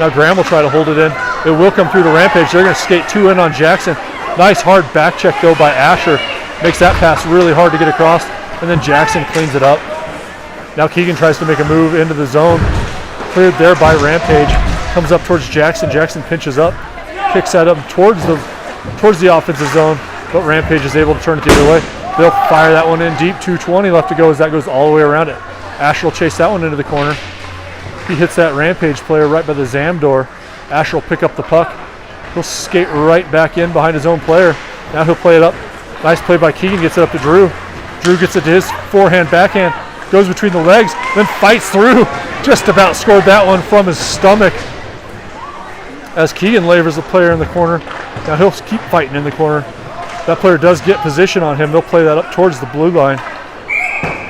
Now Graham will try to hold it in. It will come through to Rampage. They're going to skate 2 in on Jackson. Nice hard back check though by Asher. Makes that pass really hard to get across, and then Jackson cleans it up. Now Keegan tries to make a move into the zone. Cleared there by Rampage. Comes up towards Jackson. Jackson pinches up, kicks that up towards the offensive zone, but Rampage is able to turn it the other way. They'll fire that one in deep. 2:20 left to go as that goes all the way around it. Asher will chase that one into the corner. He hits that Rampage player right by the Zam door. Asher will pick up the puck. He'll skate right back in behind his own player. Now he'll play it up. Nice play by Keegan, gets it up to Drew. Drew gets it to his forehand, backhand, goes between the legs, then fights through. Just about scored that one from his stomach as Keegan labors the player in the corner. Now he'll keep fighting in the corner. That player does get position on him. They'll play that up towards the blue line,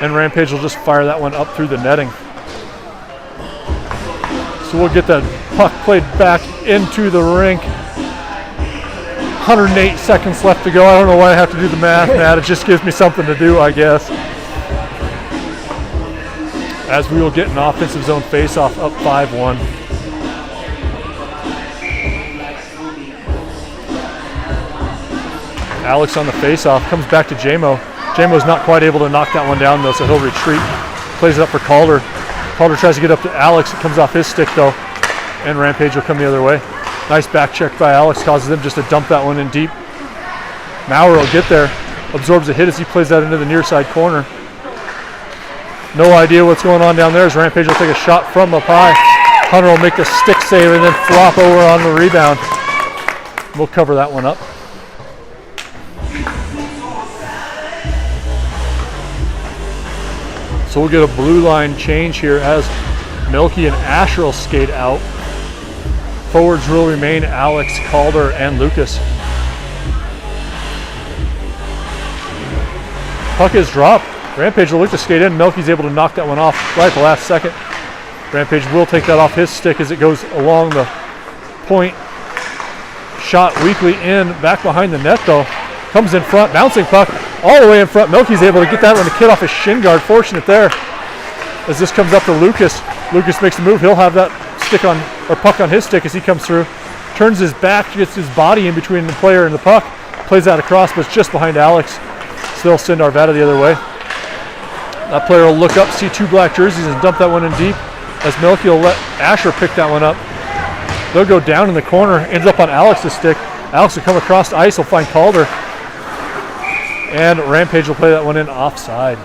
and Rampage will just fire that one up through the netting. So we'll get that puck played back into the rink. 108 seconds left to go. I don't know why I have to do the math, Matt. It just gives me something to do, I guess. As we will get an offensive zone face-off up 5-1. Alex on the face-off, comes back to Jamo. Jamo's not quite able to knock that one down though, so he'll retreat. Plays it up for Calder. Calder tries to get up to Alex. It comes off his stick though, and Rampage will come the other way. Nice back check by Alex, causes them just to dump that one in deep. Maurer will get there, absorbs a hit as he plays that into the near side corner. No idea what's going on down there as Rampage will take a shot from up high. Hunter will make the stick save and then flop over on the rebound. We'll cover that one up. So we'll get a blue line change here as Milky and Asher will skate out. Forwards will remain Alex, Calder, and Lucas. Puck is dropped. Rampage will look to skate in. Milky's able to knock that one off right at the last second. Rampage will take that off his stick as it goes along the point. Shot weakly in, back behind the net though. Comes in front, bouncing puck all the way in front. Milky's able to get that one to kid off his shin guard. Fortunate there as this comes up to Lucas. Lucas makes the move. He'll have that stick on, or puck on his stick as he comes through. Turns his back, gets his body in between the player and the puck. Plays that across, but it's just behind Alex. So they'll send Arvada the other way. That player will look up, see 2 black jerseys, and dump that one in deep as Milky will let Asher pick that one up. They'll go down in the corner, ends up on Alex's stick. Alex will come across the ice, will find Calder. And Rampage will play that one in offside.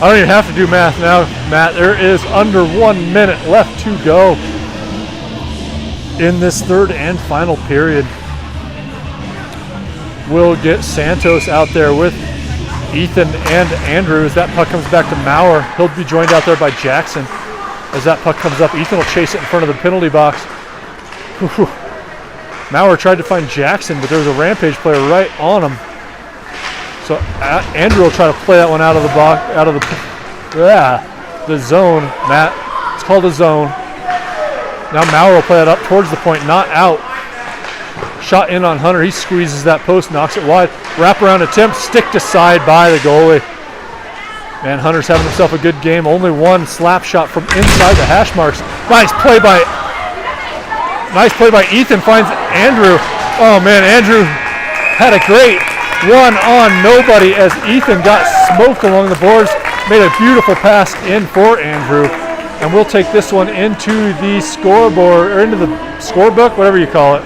I don't even have to do math now, Matt. There is under 1 minute left to go. in this third and final period. We'll get Santos out there with Ethan and Andrew as that puck comes back to Maurer. He'll be joined out there by Jackson. As that puck comes up, Ethan will chase it in front of the penalty box. Whew. Maurer tried to find Jackson, but there was a Rampage player right on him. So Andrew will try to play that one out of the box, the zone. Matt, it's called a zone. Now Maurer will play it up towards the point, not out. Shot in on Hunter. He squeezes that post, knocks it wide. Wraparound attempt, stick to side by the goalie. Man, Hunter's having himself a good game. Only one slap shot from inside the hash marks. Nice play by Ethan. Finds Andrew. Oh man, Andrew had a great one on nobody as Ethan got smoked along the boards. Made a beautiful pass in for Andrew. And we'll take this one into the scoreboard, or into the scorebook, whatever you call it.